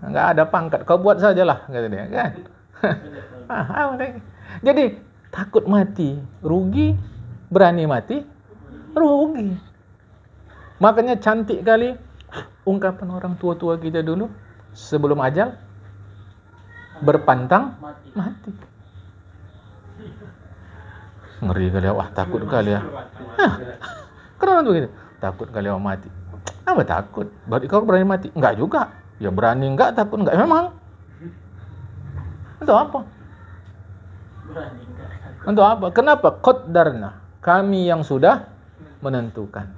Enggak ada pangkat, kau buat sajalah, kata dia, kan? Jadi takut mati rugi, berani mati rugi. Makanya cantik kali ungkapan orang tua-tua kita dulu sebelum ajal, berpantang mati. Ngeri kali ya, wah takut kali ya. Kenapa begitu? Takut kali ya mati. Apa takut? Berarti kau berani mati? Enggak juga. Ya berani enggak, takut enggak. Memang. Untuk apa? Untuk apa? Kenapa? Qaddarna. Kami yang sudah menentukan.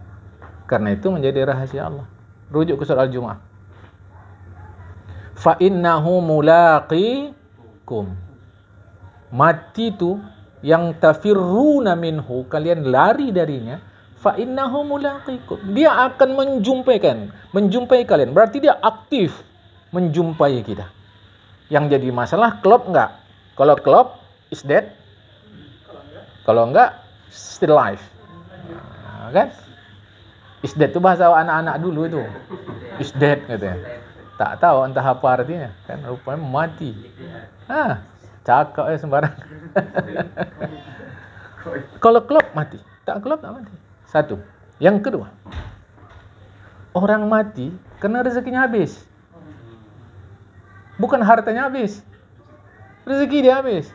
Karena itu menjadi rahasia Allah. Rujuk ke surah Al-Jumu'ah. Fa innahu mulaqikum. Mati itu yang tafirruna minhu, kalian lari darinya. Fa innahu mulaqikum. Dia akan menjumpai kalian. Berarti dia aktif menjumpai kita. Yang jadi masalah klop enggak? Kalau klop is dead. Kalau enggak still alive. Kan? Is dead itu bahasa anak-anak dulu itu. Is dead katanya. Tak tahu entah apa artinya, kan rupanya mati. Cakap sembarang. Kalau klop mati, tak klop tak mati. Satu. Yang kedua, orang mati karena rezekinya habis. Bukan hartanya habis. Rezeki dia habis.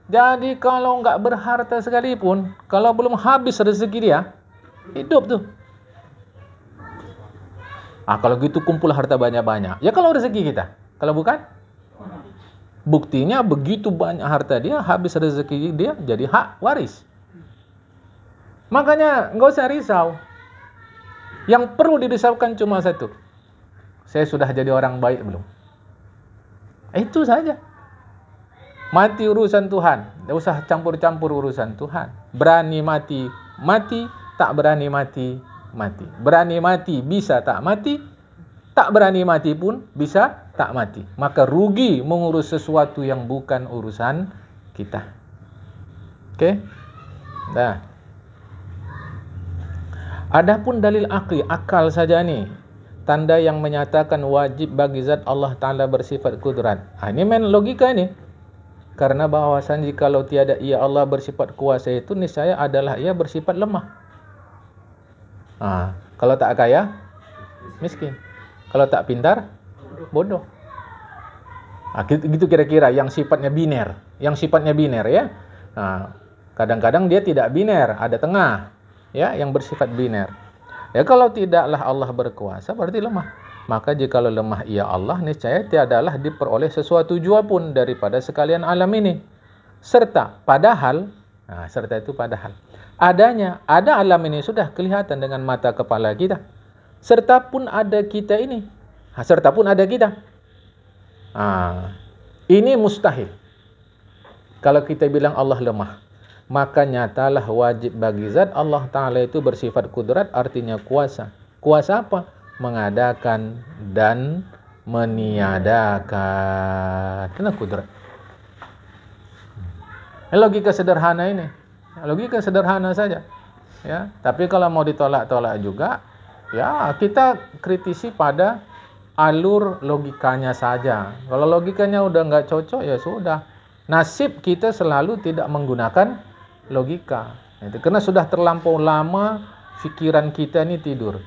Jadi kalau enggak berharta sekalipun, kalau belum habis rezeki dia, hidup tuh. Kalau gitu kumpul harta banyak-banyak. Ya kalau rezeki kita. Kalau bukan, buktinya begitu banyak harta dia, habis rezeki dia jadi hak waris. Makanya enggak usah risau. Yang perlu dirisaukan cuma satu. Saya sudah jadi orang baik belum? Itu saja. Mati urusan Tuhan. Tidak usah campur-campur urusan Tuhan. Berani mati, mati. Tak berani mati, mati. Berani mati bisa tak mati. Tak berani mati pun bisa tak mati. Maka rugi mengurus sesuatu yang bukan urusan kita. Oke? Nah. Adapun dalil akal saja nih. Tanda yang menyatakan wajib bagi zat Allah Ta'ala bersifat kudrat. Ini main logika nih. Karena bahwasan jikalau tiada ia Allah bersifat kuasa itu, niscaya adalah ia bersifat lemah. Kalau tak kaya, miskin. Kalau tak pintar, bodoh. Nah, gitu kira-kira yang sifatnya biner. Yang sifatnya biner ya. Nah, kadang-kadang dia tidak biner, ada tengah. Ya, yang bersifat biner. Ya kalau tidaklah Allah berkuasa berarti lemah. Maka jikalau lemah ia Allah, niscaya tiadalah diperoleh sesuatu jua pun daripada sekalian alam ini. Serta padahal, nah serta itu padahal, ada alam ini sudah kelihatan dengan mata kepala kita. Serta pun ada kita ini. Serta pun ada kita. Ini mustahil. Kalau kita bilang Allah lemah, maka nyatalah wajib bagi zat Allah Ta'ala itu bersifat kudrat, artinya kuasa. Kuasa apa? Mengadakan dan meniadakan. Itu kudrat. Logika sederhana ini. Logika sederhana saja. Ya, tapi kalau mau ditolak-tolak juga, ya kita kritisi pada alur logikanya saja. Kalau logikanya udah nggak cocok, ya sudah. Nasib kita selalu tidak menggunakan logika. Itu karena sudah terlampau lama pikiran kita ini tidur.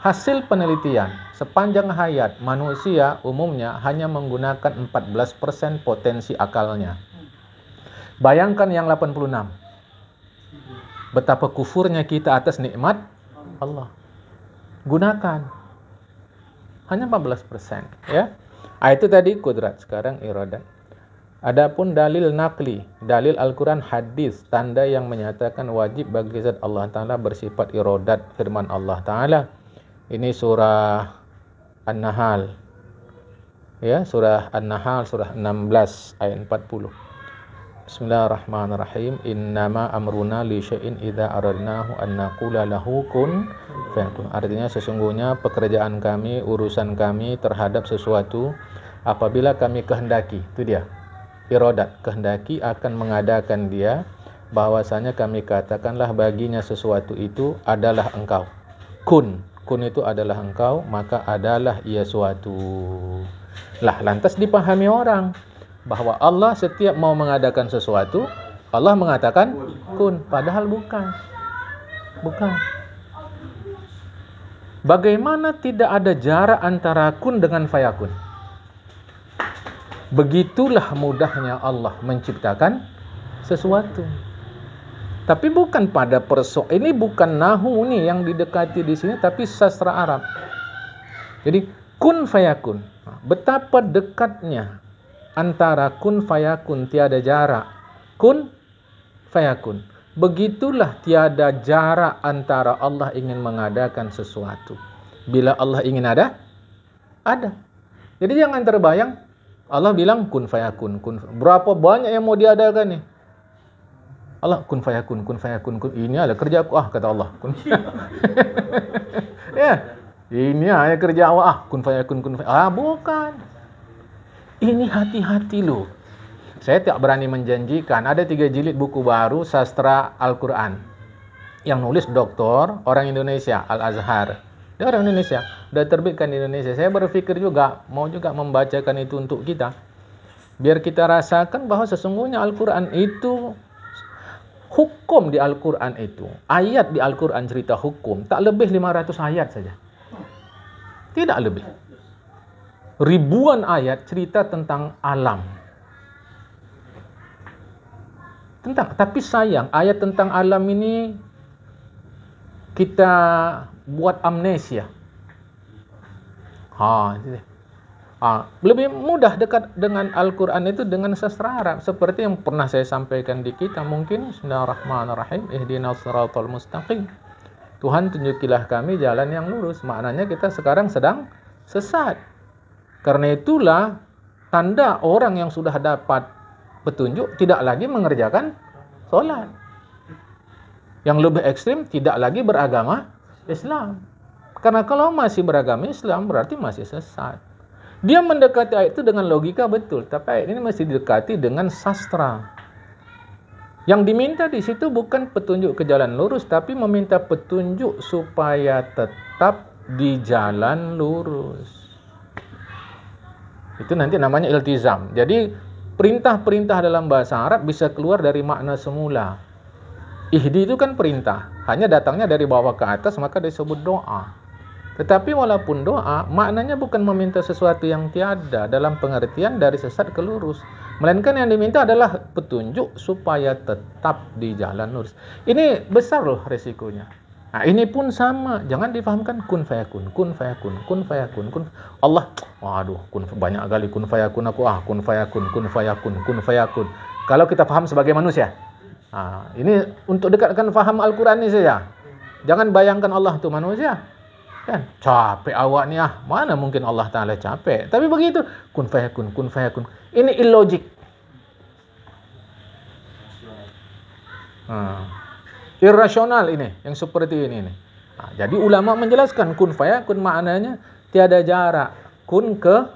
Hasil penelitian, sepanjang hayat manusia umumnya hanya menggunakan 14% potensi akalnya. Bayangkan yang 86. Betapa kufurnya kita atas nikmat Allah. Gunakan. Hanya 14%, ya. Itu tadi kudrat, sekarang iradat. Adapun dalil naqli, dalil Al-Qur'an, hadis, tanda yang menyatakan wajib bagi zat Allah Ta'ala bersifat iradat, firman Allah Ta'ala. Ini surah An-Nahl. Ya, surah An-Nahl surah 16 ayat 40. Bismillahirrahmanirrahim. Innama amruna li syai'in idza aradnahu an naqula lahu kun fayakun. Artinya sesungguhnya pekerjaan kami, urusan kami terhadap sesuatu apabila kami kehendaki. Itu dia. Iradat, kehendaki akan mengadakan dia, bahwasanya kami katakanlah baginya sesuatu itu adalah engkau. Kun itu adalah engkau, maka adalah ia suatu. Lah, lantas dipahami orang bahwa Allah setiap mau mengadakan sesuatu, Allah mengatakan kun, padahal bukan. Bagaimana tidak ada jarak antara kun dengan fayakun? Begitulah mudahnya Allah menciptakan sesuatu. Tapi bukan pada ini bukan nahu nih yang didekati di sini, tapi sastra Arab. Jadi kun fayakun. Betapa dekatnya antara kun fayakun, tiada jarak. Kun fayakun. Begitulah tiada jarak antara Allah ingin mengadakan sesuatu. Bila Allah ingin ada. Jadi jangan terbayang Allah bilang kun fayakun. Berapa banyak yang mau diadakan nih? Allah kun fayakun. Ini adalah kerjaku kata Allah. Ya, ini kerja Allah kun fayakun. Bukan. Ini hati-hati loh. Saya tak berani menjanjikan. Ada 3 jilid buku baru sastra Al-Quran yang nulis doktor orang Indonesia, Al-Azhar. Dia orang Indonesia, sudah terbitkan di Indonesia. Saya berpikir juga, mau juga membacakan itu untuk kita. Biar kita rasakan bahwa sesungguhnya Al-Quran itu, hukum di Al-Quran itu, ayat di Al-Quran cerita hukum, tak lebih 500 ayat saja. Tidak lebih. Ribuan ayat cerita tentang alam. Tapi sayang, ayat tentang alam ini kita buat amnesia. Lebih mudah dekat dengan Al-Quran itu dengan sastra Arab, seperti yang pernah saya sampaikan di kita mungkin. Bismillahirrahmanirrahim. Ihdinas siratal mustaqim. Tuhan tunjukilah kami jalan yang lurus. Maknanya kita sekarang sedang sesat. Karena itulah tanda orang yang sudah dapat petunjuk tidak lagi mengerjakan sholat. Yang lebih ekstrim tidak lagi beragama Islam. Karena kalau masih beragama Islam berarti masih sesat. Dia mendekati ayat itu dengan logika betul, tapi ayat ini masih didekati dengan sastra. Yang diminta di situ bukan petunjuk ke jalan lurus, tapi meminta petunjuk supaya tetap di jalan lurus. Itu nanti namanya iltizam. Jadi perintah-perintah dalam bahasa Arab bisa keluar dari makna semula. Ihdi itu kan perintah, hanya datangnya dari bawah ke atas, maka disebut doa. Tetapi walaupun doa, maknanya bukan meminta sesuatu yang tiada dalam pengertian dari sesat ke lurus. Melainkan yang diminta adalah petunjuk supaya tetap di jalan lurus. Ini besar loh resikonya. Nah, ini pun sama. Jangan difahamkan kun fayakun, kun fayakun, kun fayakun, kun. Allah, waduh, banyak kali kun fayakun aku. Kun fayakun, kun fayakun, kun fayakun. Kalau kita paham sebagai manusia. Nah, ini untuk dekatkan faham Al-Quran ini saja. Jangan bayangkan Allah itu manusia. Kan capek awak ni mana mungkin Allah Ta'ala capek. Tapi begitu kun fayakun, kun fayakun. Ini illogik. Irrasional ini yang seperti ini. Jadi ulama menjelaskan kun fayakun maknanya tiada jarak. Kun ke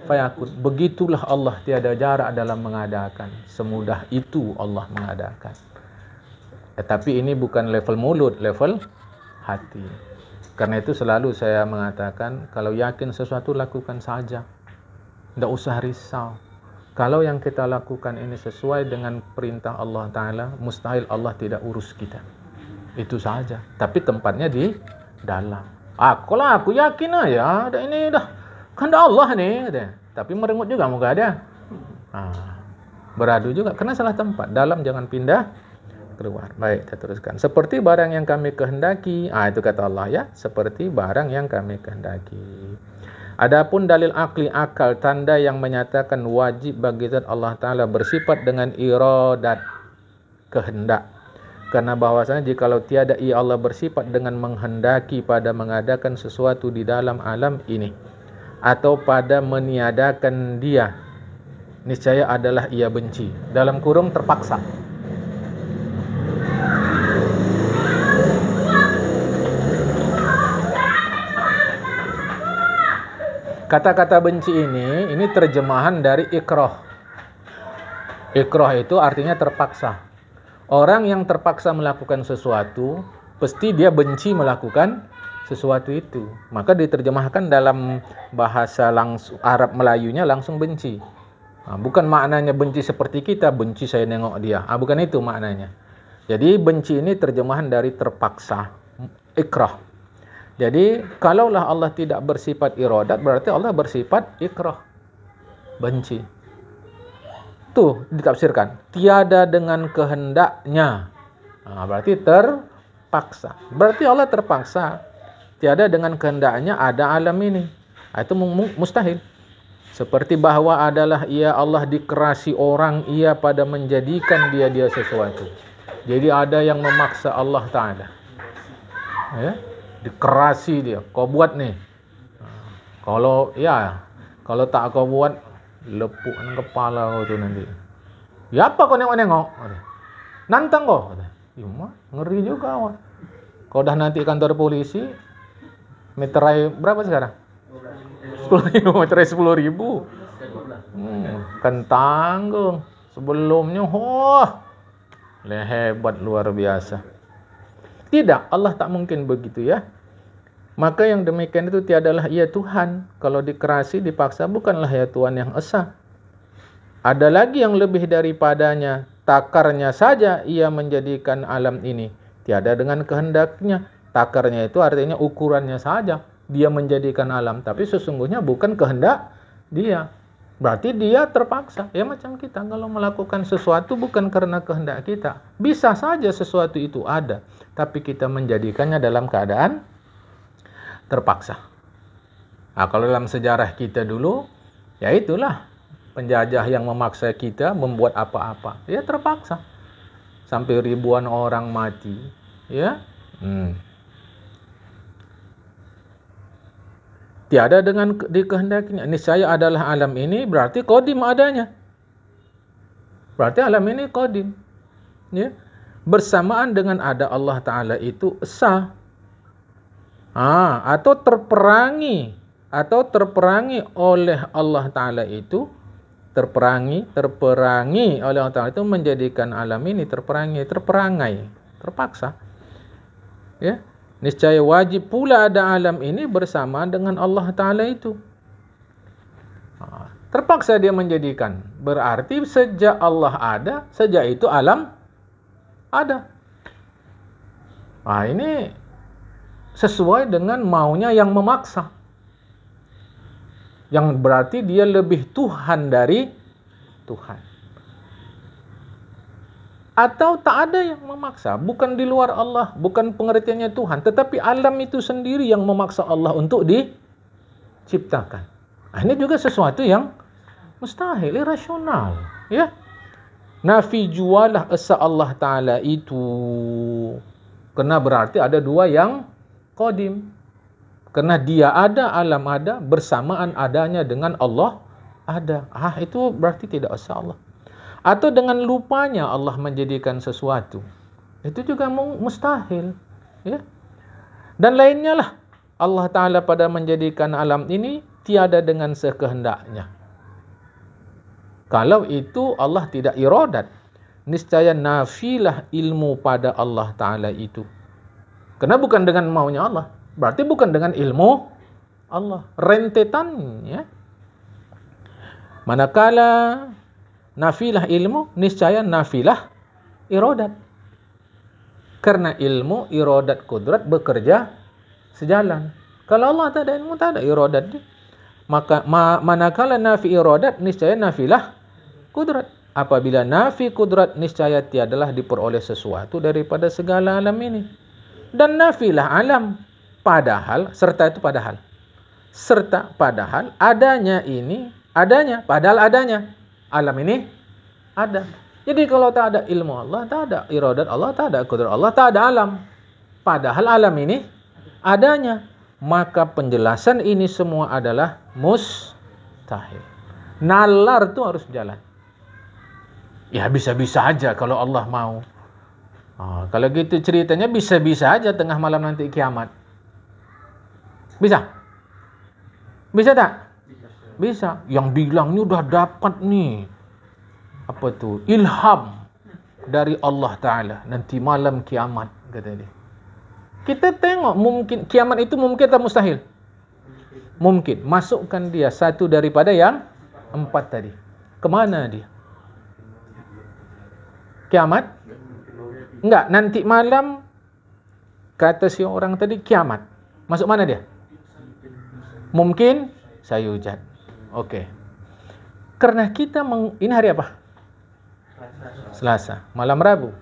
fayakun. Begitulah Allah, tiada jarak dalam mengadakan. Semudah itu Allah mengadakan. Tapi ini bukan level mulut, level hati. Karena itu selalu saya mengatakan, kalau yakin sesuatu lakukan saja. Tidak usah risau. Kalau yang kita lakukan ini sesuai dengan perintah Allah Ta'ala, mustahil Allah tidak urus kita. Itu saja. Tapi tempatnya di dalam. Kalau aku yakin aja, ini dah kehendak Allah nih. Tapi merengut juga muka dia. Beradu juga, karena salah tempat. Dalam jangan pindah keluar. Baik, kita teruskan. Seperti barang yang kami kehendaki. Itu kata Allah ya. Seperti barang yang kami kehendaki. Adapun dalil akli akal, tanda yang menyatakan wajib bagi zat Allah Ta'ala bersifat dengan iradat, kehendak. Karena bahwasanya jikalau tiada ia Allah bersifat dengan menghendaki pada mengadakan sesuatu di dalam alam ini, atau pada meniadakan dia, niscaya adalah ia benci. Dalam kurung terpaksa. Kata-kata benci ini terjemahan dari ikrah. Ikrah itu artinya terpaksa. Orang yang terpaksa melakukan sesuatu, pasti dia benci melakukan sesuatu itu. Maka diterjemahkan dalam bahasa langsung Arab Melayunya langsung benci. Bukan maknanya benci seperti kita, benci saya nengok dia. Bukan itu maknanya. Jadi benci ini terjemahan dari terpaksa. Ikrah. Jadi, kalaulah Allah tidak bersifat iradat, berarti Allah bersifat ikrah. Benci. Tuh, ditafsirkan. Tiada dengan kehendaknya. Berarti terpaksa. Berarti Allah terpaksa. Tiada dengan kehendaknya ada alam ini. Itu mustahil. Seperti bahwa adalah ia Allah dikerasi orang, ia pada menjadikan dia sesuatu. Jadi ada yang memaksa Allah Ta'ala. Ya. Dikerasi dia, kau buat nih. Kalau tak kau buat, lepukan kepala kau tu nanti. Ya apa kau nengok-nengok? Nantang kau. Ngeri juga awak. Kau dah nanti kantor polisi, meterai berapa sekarang? 10.000, meterai 10.000. Kan tanggung. Sebelumnya, hebat luar biasa. Tidak, Allah tak mungkin begitu ya. Maka yang demikian itu tiadalah ia Tuhan. Kalau dikerasi, dipaksa, bukanlah ia Tuhan yang esa. Ada lagi yang lebih daripadanya. Takarnya saja ia menjadikan alam ini. Tiada dengan kehendaknya. Takarnya itu artinya ukurannya saja. Dia menjadikan alam. Tapi sesungguhnya bukan kehendak dia. Berarti dia terpaksa. Ya macam kita. Kalau melakukan sesuatu bukan karena kehendak kita. Bisa saja sesuatu itu ada. Tapi kita menjadikannya dalam keadaan terpaksa. Kalau dalam sejarah kita dulu, ya itulah penjajah yang memaksa kita membuat apa-apa. Ya terpaksa. Sampai ribuan orang mati. Ya. Tiada dengan dikehendakinya. Niscaya adalah alam ini berarti qadim adanya. Berarti alam ini qadim. Ya. Bersamaan dengan ada Allah Ta'ala itu esa. Atau terperangi oleh Allah Ta'ala itu, terperangi oleh Allah Ta'ala itu menjadikan alam ini terperangai, terpaksa. Ya, niscaya wajib pula ada alam ini bersama dengan Allah Ta'ala itu. Terpaksa dia menjadikan, berarti sejak Allah ada, sejak itu alam ada. Ini sesuai dengan maunya yang memaksa. Yang berarti dia lebih Tuhan dari Tuhan. Atau tak ada yang memaksa, bukan di luar Allah, bukan pengertiannya Tuhan, tetapi alam itu sendiri yang memaksa Allah untuk diciptakan. Nah, ini juga sesuatu yang mustahil, irasional, ya. Nafi jualah esa Allah Ta'ala itu, kena berarti ada dua yang qadim. Karena dia ada, alam ada, bersamaan adanya dengan Allah ada. Itu berarti tidak esa Allah. Atau dengan lupanya Allah menjadikan sesuatu, itu juga mustahil, ya. Dan lainnya lah, Allah Ta'ala pada menjadikan alam ini tiada dengan sekehendaknya. Kalau itu Allah tidak iradat, niscaya nafilah ilmu pada Allah Ta'ala itu. Karena bukan dengan maunya Allah, berarti bukan dengan ilmu Allah, rentetannya. Manakala nafilah ilmu, niscaya nafilah iradat. Karena ilmu, iradat, kudrat bekerja sejalan. Kalau Allah tak ada ilmu, tak ada iradat. Maka manakala nafi iradat, niscaya nafilah kudrat. Apabila nafi kudrat, niscaya tiadalah diperoleh sesuatu daripada segala alam ini. Dan nafilah alam. Padahal, serta itu padahal. Serta padahal, adanya ini, adanya, padahal adanya. Alam ini ada. Jadi kalau tak ada ilmu Allah, tak ada iradat Allah, tak ada kudrat Allah, tak ada alam. Padahal alam ini adanya. Maka penjelasan ini semua adalah mustahil. Nalar itu harus jalan. Ya bisa-bisa aja kalau Allah mau. Kalau gitu ceritanya bisa-bisa aja tengah malam nanti kiamat. Bisa? Bisa tak? Bisa. Yang bilangnya udah dapat nih, apa tuh, ilham dari Allah Ta'ala, nanti malam kiamat, kata dia. Kita tengok, mungkin kiamat itu mungkin atau mustahil? Mungkin. Masukkan dia satu daripada yang 4 tadi. Kemana dia? Kiamat? Enggak, nanti malam, kata si orang tadi, kiamat. Masuk mana dia? Mungkin sayujad. Okey. Karena kita ini hari apa? Selasa, malam Rabu.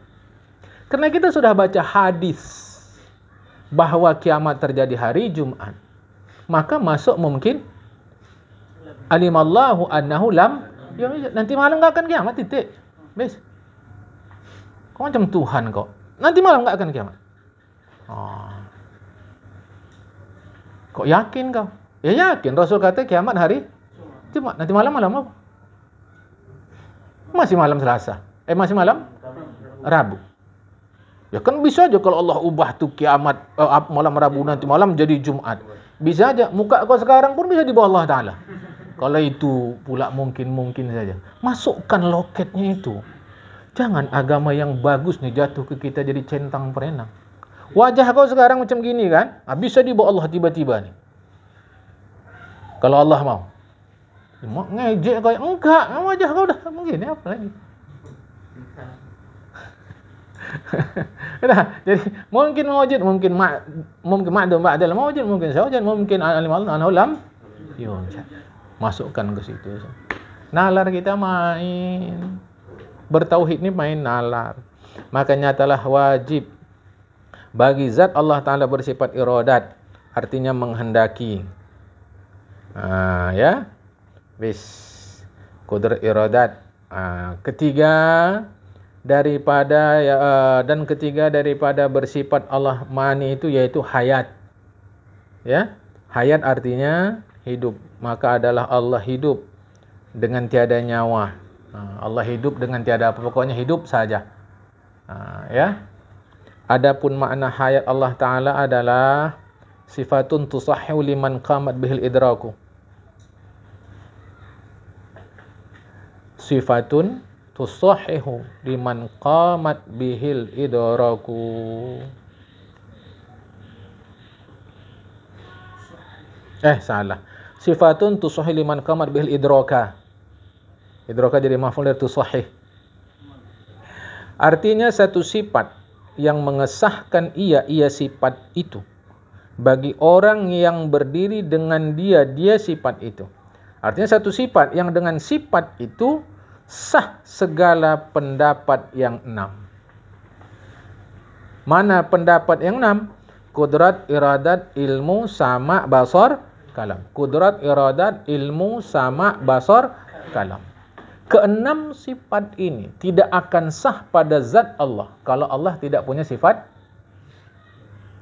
Karena kita sudah baca hadis bahwa kiamat terjadi hari Jumat, maka masuk mungkin alimallahu annahu lam, nanti malam enggak akan kiamat, titik. Bes. Kau macam Tuhan kok. Nanti malam enggak akan kiamat. Kok yakin kau? Ya yakin, Rasul kata kiamat hari Jumat. Nanti malam apa? Masih malam Selasa. Masih malam Rabu. Ya kan bisa aja kalau Allah ubah tuh kiamat malam Rabu nanti malam jadi Jumat. Bisa aja. Muka kau sekarang pun bisa di bawah Allah Ta'ala. Kalau itu pula mungkin saja. Masukkan loketnya itu. Jangan agama yang bagus nih jatuh ke kita jadi centang perenang. Wajah kau sekarang macam gini kan? Bisa di bawah Allah tiba-tiba nih. Kalau Allah mau. Ngejek kau, enggak, wajah kau dah begini, apa lagi? Jadi mungkin mawjud, mungkin ma'dum ba'dal mawjud, mungkin sawjud, mungkin alim anhu lam yunjad. Masukkan ke situ. Nalar kita main. Bertauhid ni main nalar. Maka nyatalah wajib bagi zat Allah Ta'ala bersifat iradat, artinya menghendaki. Ya. Bis qudrat iradat. Ketiga daripada dan ketiga daripada bersifat Allah mani itu yaitu hayat. Ya. Hayat artinya hidup. Maka adalah Allah hidup dengan tiada nyawa. Allah hidup dengan tiada apa, pokoknya hidup saja. Ya. Adapun makna hayat Allah Ta'ala adalah sifatun tusahhu liman qamat bihil idraku. Sifatun tusahhihu liman qamat bihil idraku. Salah. Sifatun tusahhi liman qamat bihil idraka. Idraka jadi maf'ul dari tusahhih. Artinya satu sifat yang mengesahkan ia sifat itu bagi orang yang berdiri dengan dia sifat itu. Artinya satu sifat yang dengan sifat itu sah segala pendapat yang 6. Mana pendapat yang 6? Kudrat, iradat, ilmu, sama, basar, kalam. Kudrat, iradat, ilmu, sama, basar, kalam. Keenam sifat ini tidak akan sah pada zat Allah kalau Allah tidak punya sifat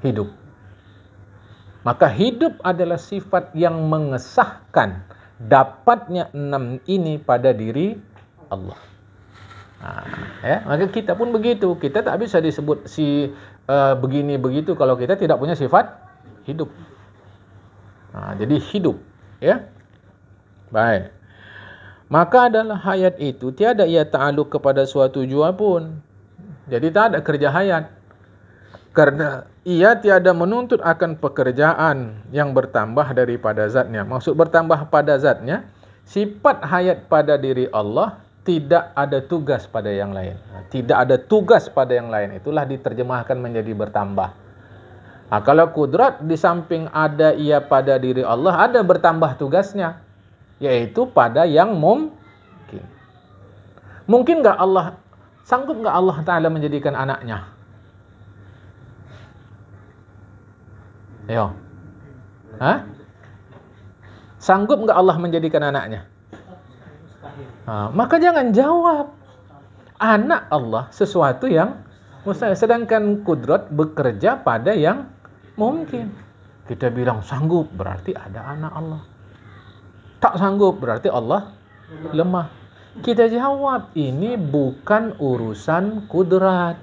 hidup. Maka hidup adalah sifat yang mengesahkan dapatnya 6 ini pada diri Allah. Maka kita pun begitu. Kita tak bisa disebut begini begitu kalau kita tidak punya sifat hidup. Jadi hidup, ya. Baik. Maka adalah hayat itu tiada ia ta'aluk kepada suatu jua pun. Jadi tak ada kerja hayat. Karena ia tiada menuntut akan pekerjaan yang bertambah daripada zatnya. Maksud bertambah pada zatnya, sifat hayat pada diri Allah tidak ada tugas pada yang lain. Tidak ada tugas pada yang lain. Itulah diterjemahkan menjadi bertambah. Kalau kudrat di samping ada ia pada diri Allah, ada bertambah tugasnya. Yaitu pada yang mungkin. Mungkin nggak Allah, sanggup nggak Allah Ta'ala menjadikan anaknya? Ayo. Sanggup nggak Allah menjadikan anaknya? Maka jangan jawab. Anak Allah sesuatu yang mustahil. Sedangkan kudrat bekerja pada yang mungkin. Kita bilang sanggup, berarti ada anak Allah. Tak sanggup, berarti Allah lemah. Kita jawab, ini bukan urusan kudrat.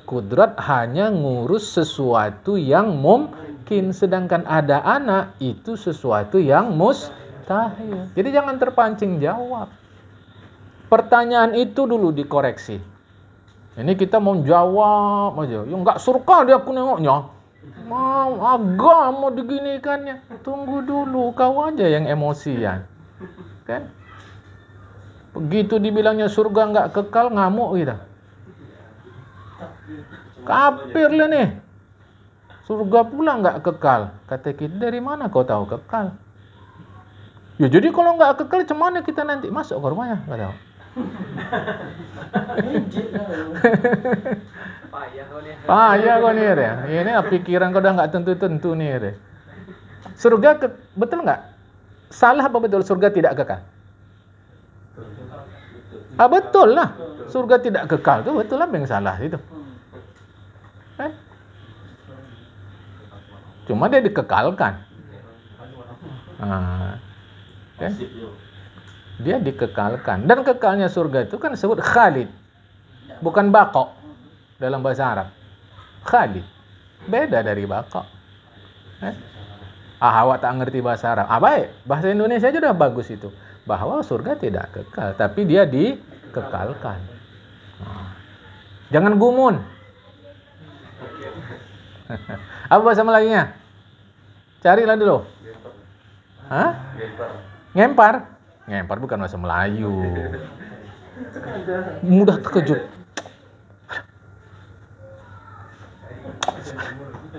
Kudrat hanya ngurus sesuatu yang mungkin. Sedangkan ada anak, itu sesuatu yang mustahil. Jadi jangan terpancing jawab. Pertanyaan itu dulu dikoreksi. Ini kita mau jawab aja. Ya enggak surga dia aku nengoknya. Mau agama diginikannya. Tunggu dulu, kau aja yang emosian. Kan? Begitu dibilangnya surga enggak kekal, ngamuk kita. Kafir lah nih. Surga pula enggak kekal. Kata kita, dari mana kau tahu kekal? Ya jadi kalau enggak kekal, macam mana kita nanti masuk ke rumahnya? Enggak tahu. Payah kau nih ya. Ini pikiran kau udah nggak tentu-tentu nih ya. Surga betul nggak? Salah apa betul surga tidak kekal? Betul lah. Surga tidak kekal tuh betul lah, yang salah itu. Cuma dia dikekalkan. Dia dikekalkan. Dan kekalnya surga itu kan disebut khalid. Bukan baqa dalam bahasa Arab. Khalid. Beda dari baqa. Awak tak ngerti bahasa Arab. Baik. Bahasa Indonesia aja udah bagus itu. Bahwa surga tidak kekal. Tapi dia dikekalkan. Jangan gumun. Apa bahasa Melayunya? Carilah dulu. Ngempar. Ngempar bukan bahasa Melayu. Mudah terkejut.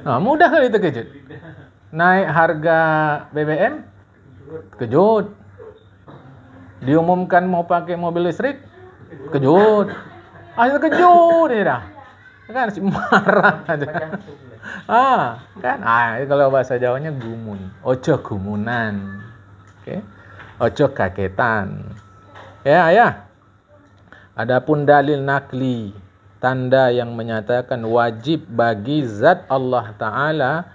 Mudah kali terkejut. Naik harga BBM, terkejut. Diumumkan mau pakai mobil listrik, terkejut. Terkejut dia dah. Kan si marah aja. Kan? Kalau bahasa Jawanya gumun. Ojo gumunan. Oke. Ojo kagetan. Ya, ayah. Adapun dalil nakli, tanda yang menyatakan wajib bagi zat Allah Ta'ala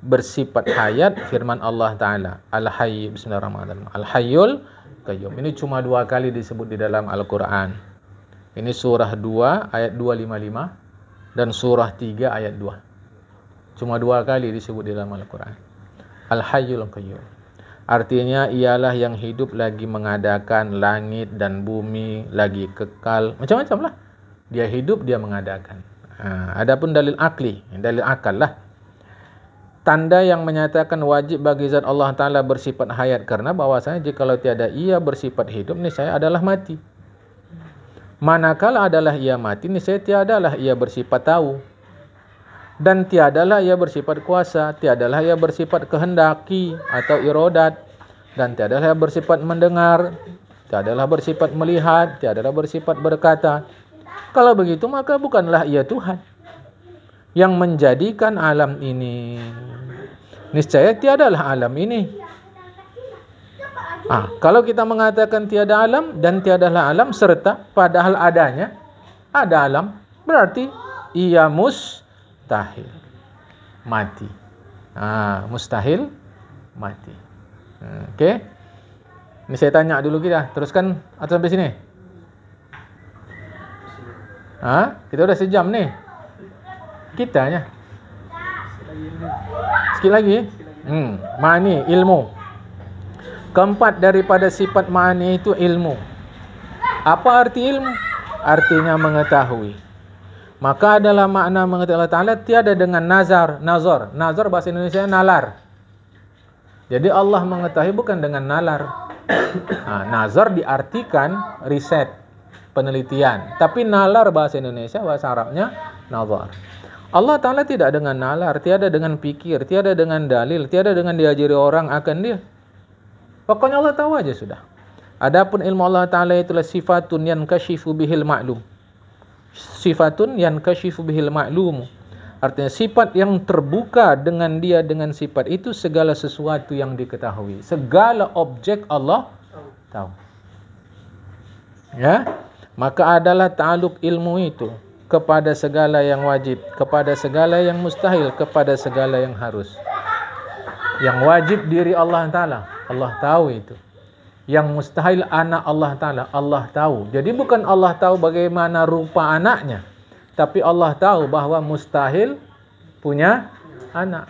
bersifat hayat, firman Allah Ta'ala. Al-Hayy, bismillahirrahmanirrahim. Al-Hayyul Qayyum. Ini cuma 2 kali disebut di dalam Al-Quran. Ini surah 2 ayat 255 dan surah 3 ayat 2. Cuma 2 kali disebut di dalam Al-Quran. Al-Hayyul Qayyum. Artinya ialah yang hidup lagi mengadakan langit dan bumi, lagi kekal. Macam-macam lah. Dia hidup, dia mengadakan. Adapun dalil akli, dalil akal lah. Tanda yang menyatakan wajib bagi zat Allah Ta'ala bersifat hayat. Karena bahwasanya jikalau tiada ia bersifat hidup, niscaya adalah mati. Manakala adalah ia mati, niscaya tiadalah ia bersifat tahu. Dan tiadalah ia bersifat kuasa, tiadalah ia bersifat kehendaki atau iradat, dan tiadalah ia bersifat mendengar, tiadalah bersifat melihat, tiadalah bersifat berkata. Kalau begitu maka bukanlah ia Tuhan yang menjadikan alam ini. Niscaya tiadalah alam ini. Kalau kita mengatakan tiada alam dan tiadalah alam serta padahal adanya ada alam, berarti ia mustahil mati. Mustahil mati. Okey. Ini saya tanya dulu kita. Teruskan atau sampai sini? Kita udah sejam nih. Kitanya. Sikit lagi. Ma'ani, ilmu. Keempat daripada sifat ma'ani itu ilmu. Apa arti ilmu? Artinya mengetahui. Maka adalah makna mengetahui Allah Ta'ala tiada dengan nazar. Nazar bahasa Indonesia nalar. Jadi Allah mengetahui bukan dengan nalar. Nazar diartikan riset, penelitian. Tapi nalar bahasa Indonesia, bahasa Arabnya nazar. Allah Ta'ala tidak dengan nalar, tiada dengan pikir, tiada dengan dalil, tiada dengan diajari orang akan dia. Pokoknya Allah tahu aja sudah. Adapun ilmu Allah Ta'ala itulah sifatun yankashifu bihil ma'lum. Sifatun yankashifu bihil ma'lum. Artinya sifat yang terbuka dengan dia, dengan sifat itu segala sesuatu yang diketahui. Segala objek Allah tahu. Ya, maka adalah ta'aluk ilmu itu kepada segala yang wajib, kepada segala yang mustahil, kepada segala yang harus. Yang wajib diri Allah Ta'ala, Allah tahu itu. Yang mustahil anak Allah Ta'ala, Allah tahu. Jadi bukan Allah tahu bagaimana rupa anaknya, tapi Allah tahu bahwa mustahil punya anak.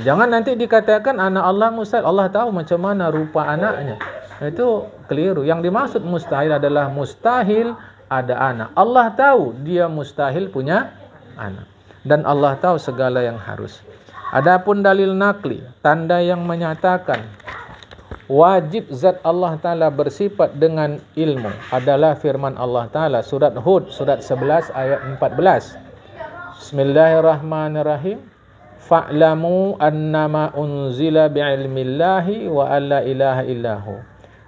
Jangan nanti dikatakan anak Allah mustahil. Allah tahu macam mana rupa anaknya. Itu keliru. Yang dimaksud mustahil adalah mustahil ada anak. Allah tahu dia mustahil punya anak. Dan Allah tahu segala yang harus. Adapun dalil nakli, tanda yang menyatakan wajib zat Allah Ta'ala bersifat dengan ilmu adalah firman Allah Ta'ala surat Hud surat 11 ayat 14. Bismillahirrahmanirrahim. Fa'lamu annama unzila bi'ilmillahi wa alla ilaha illahu.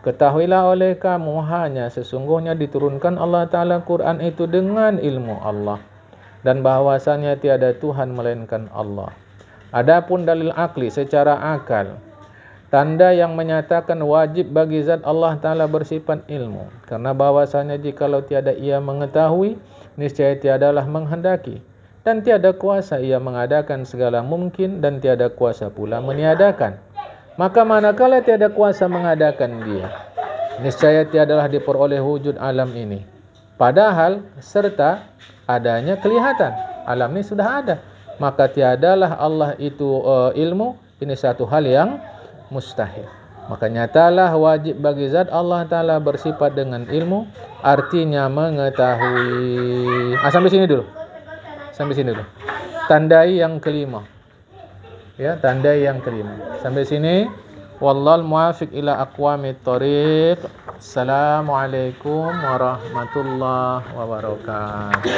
Ketahuilah oleh kamu hanya sesungguhnya diturunkan Allah Ta'ala Quran itu dengan ilmu Allah. Dan bahawasanya tiada Tuhan melainkan Allah. Adapun dalil akli secara akal. Tanda yang menyatakan wajib bagi zat Allah Ta'ala bersifat ilmu. Karena bahawasanya jikalau tiada ia mengetahui, niscaya tiadalah menghendaki. Dan tiada kuasa ia mengadakan segala mungkin dan tiada kuasa pula meniadakan. Maka manakala tiada kuasa mengadakan dia, niscaya tiadalah diperoleh wujud alam ini. Padahal serta adanya kelihatan. Alam ini sudah ada. Maka tiadalah Allah itu ilmu. Ini satu hal yang mustahil. Maka nyatalah wajib bagi zat Allah Ta'ala bersifat dengan ilmu. Artinya mengetahui. Sampai sini dulu. Sampai sini dulu. Tandai yang kelima. Ya, tandai yang kelima. Sampai sini. Wallahul muwafiq ila aqwamit thoriq. Assalamualaikum warahmatullahi wabarakatuh.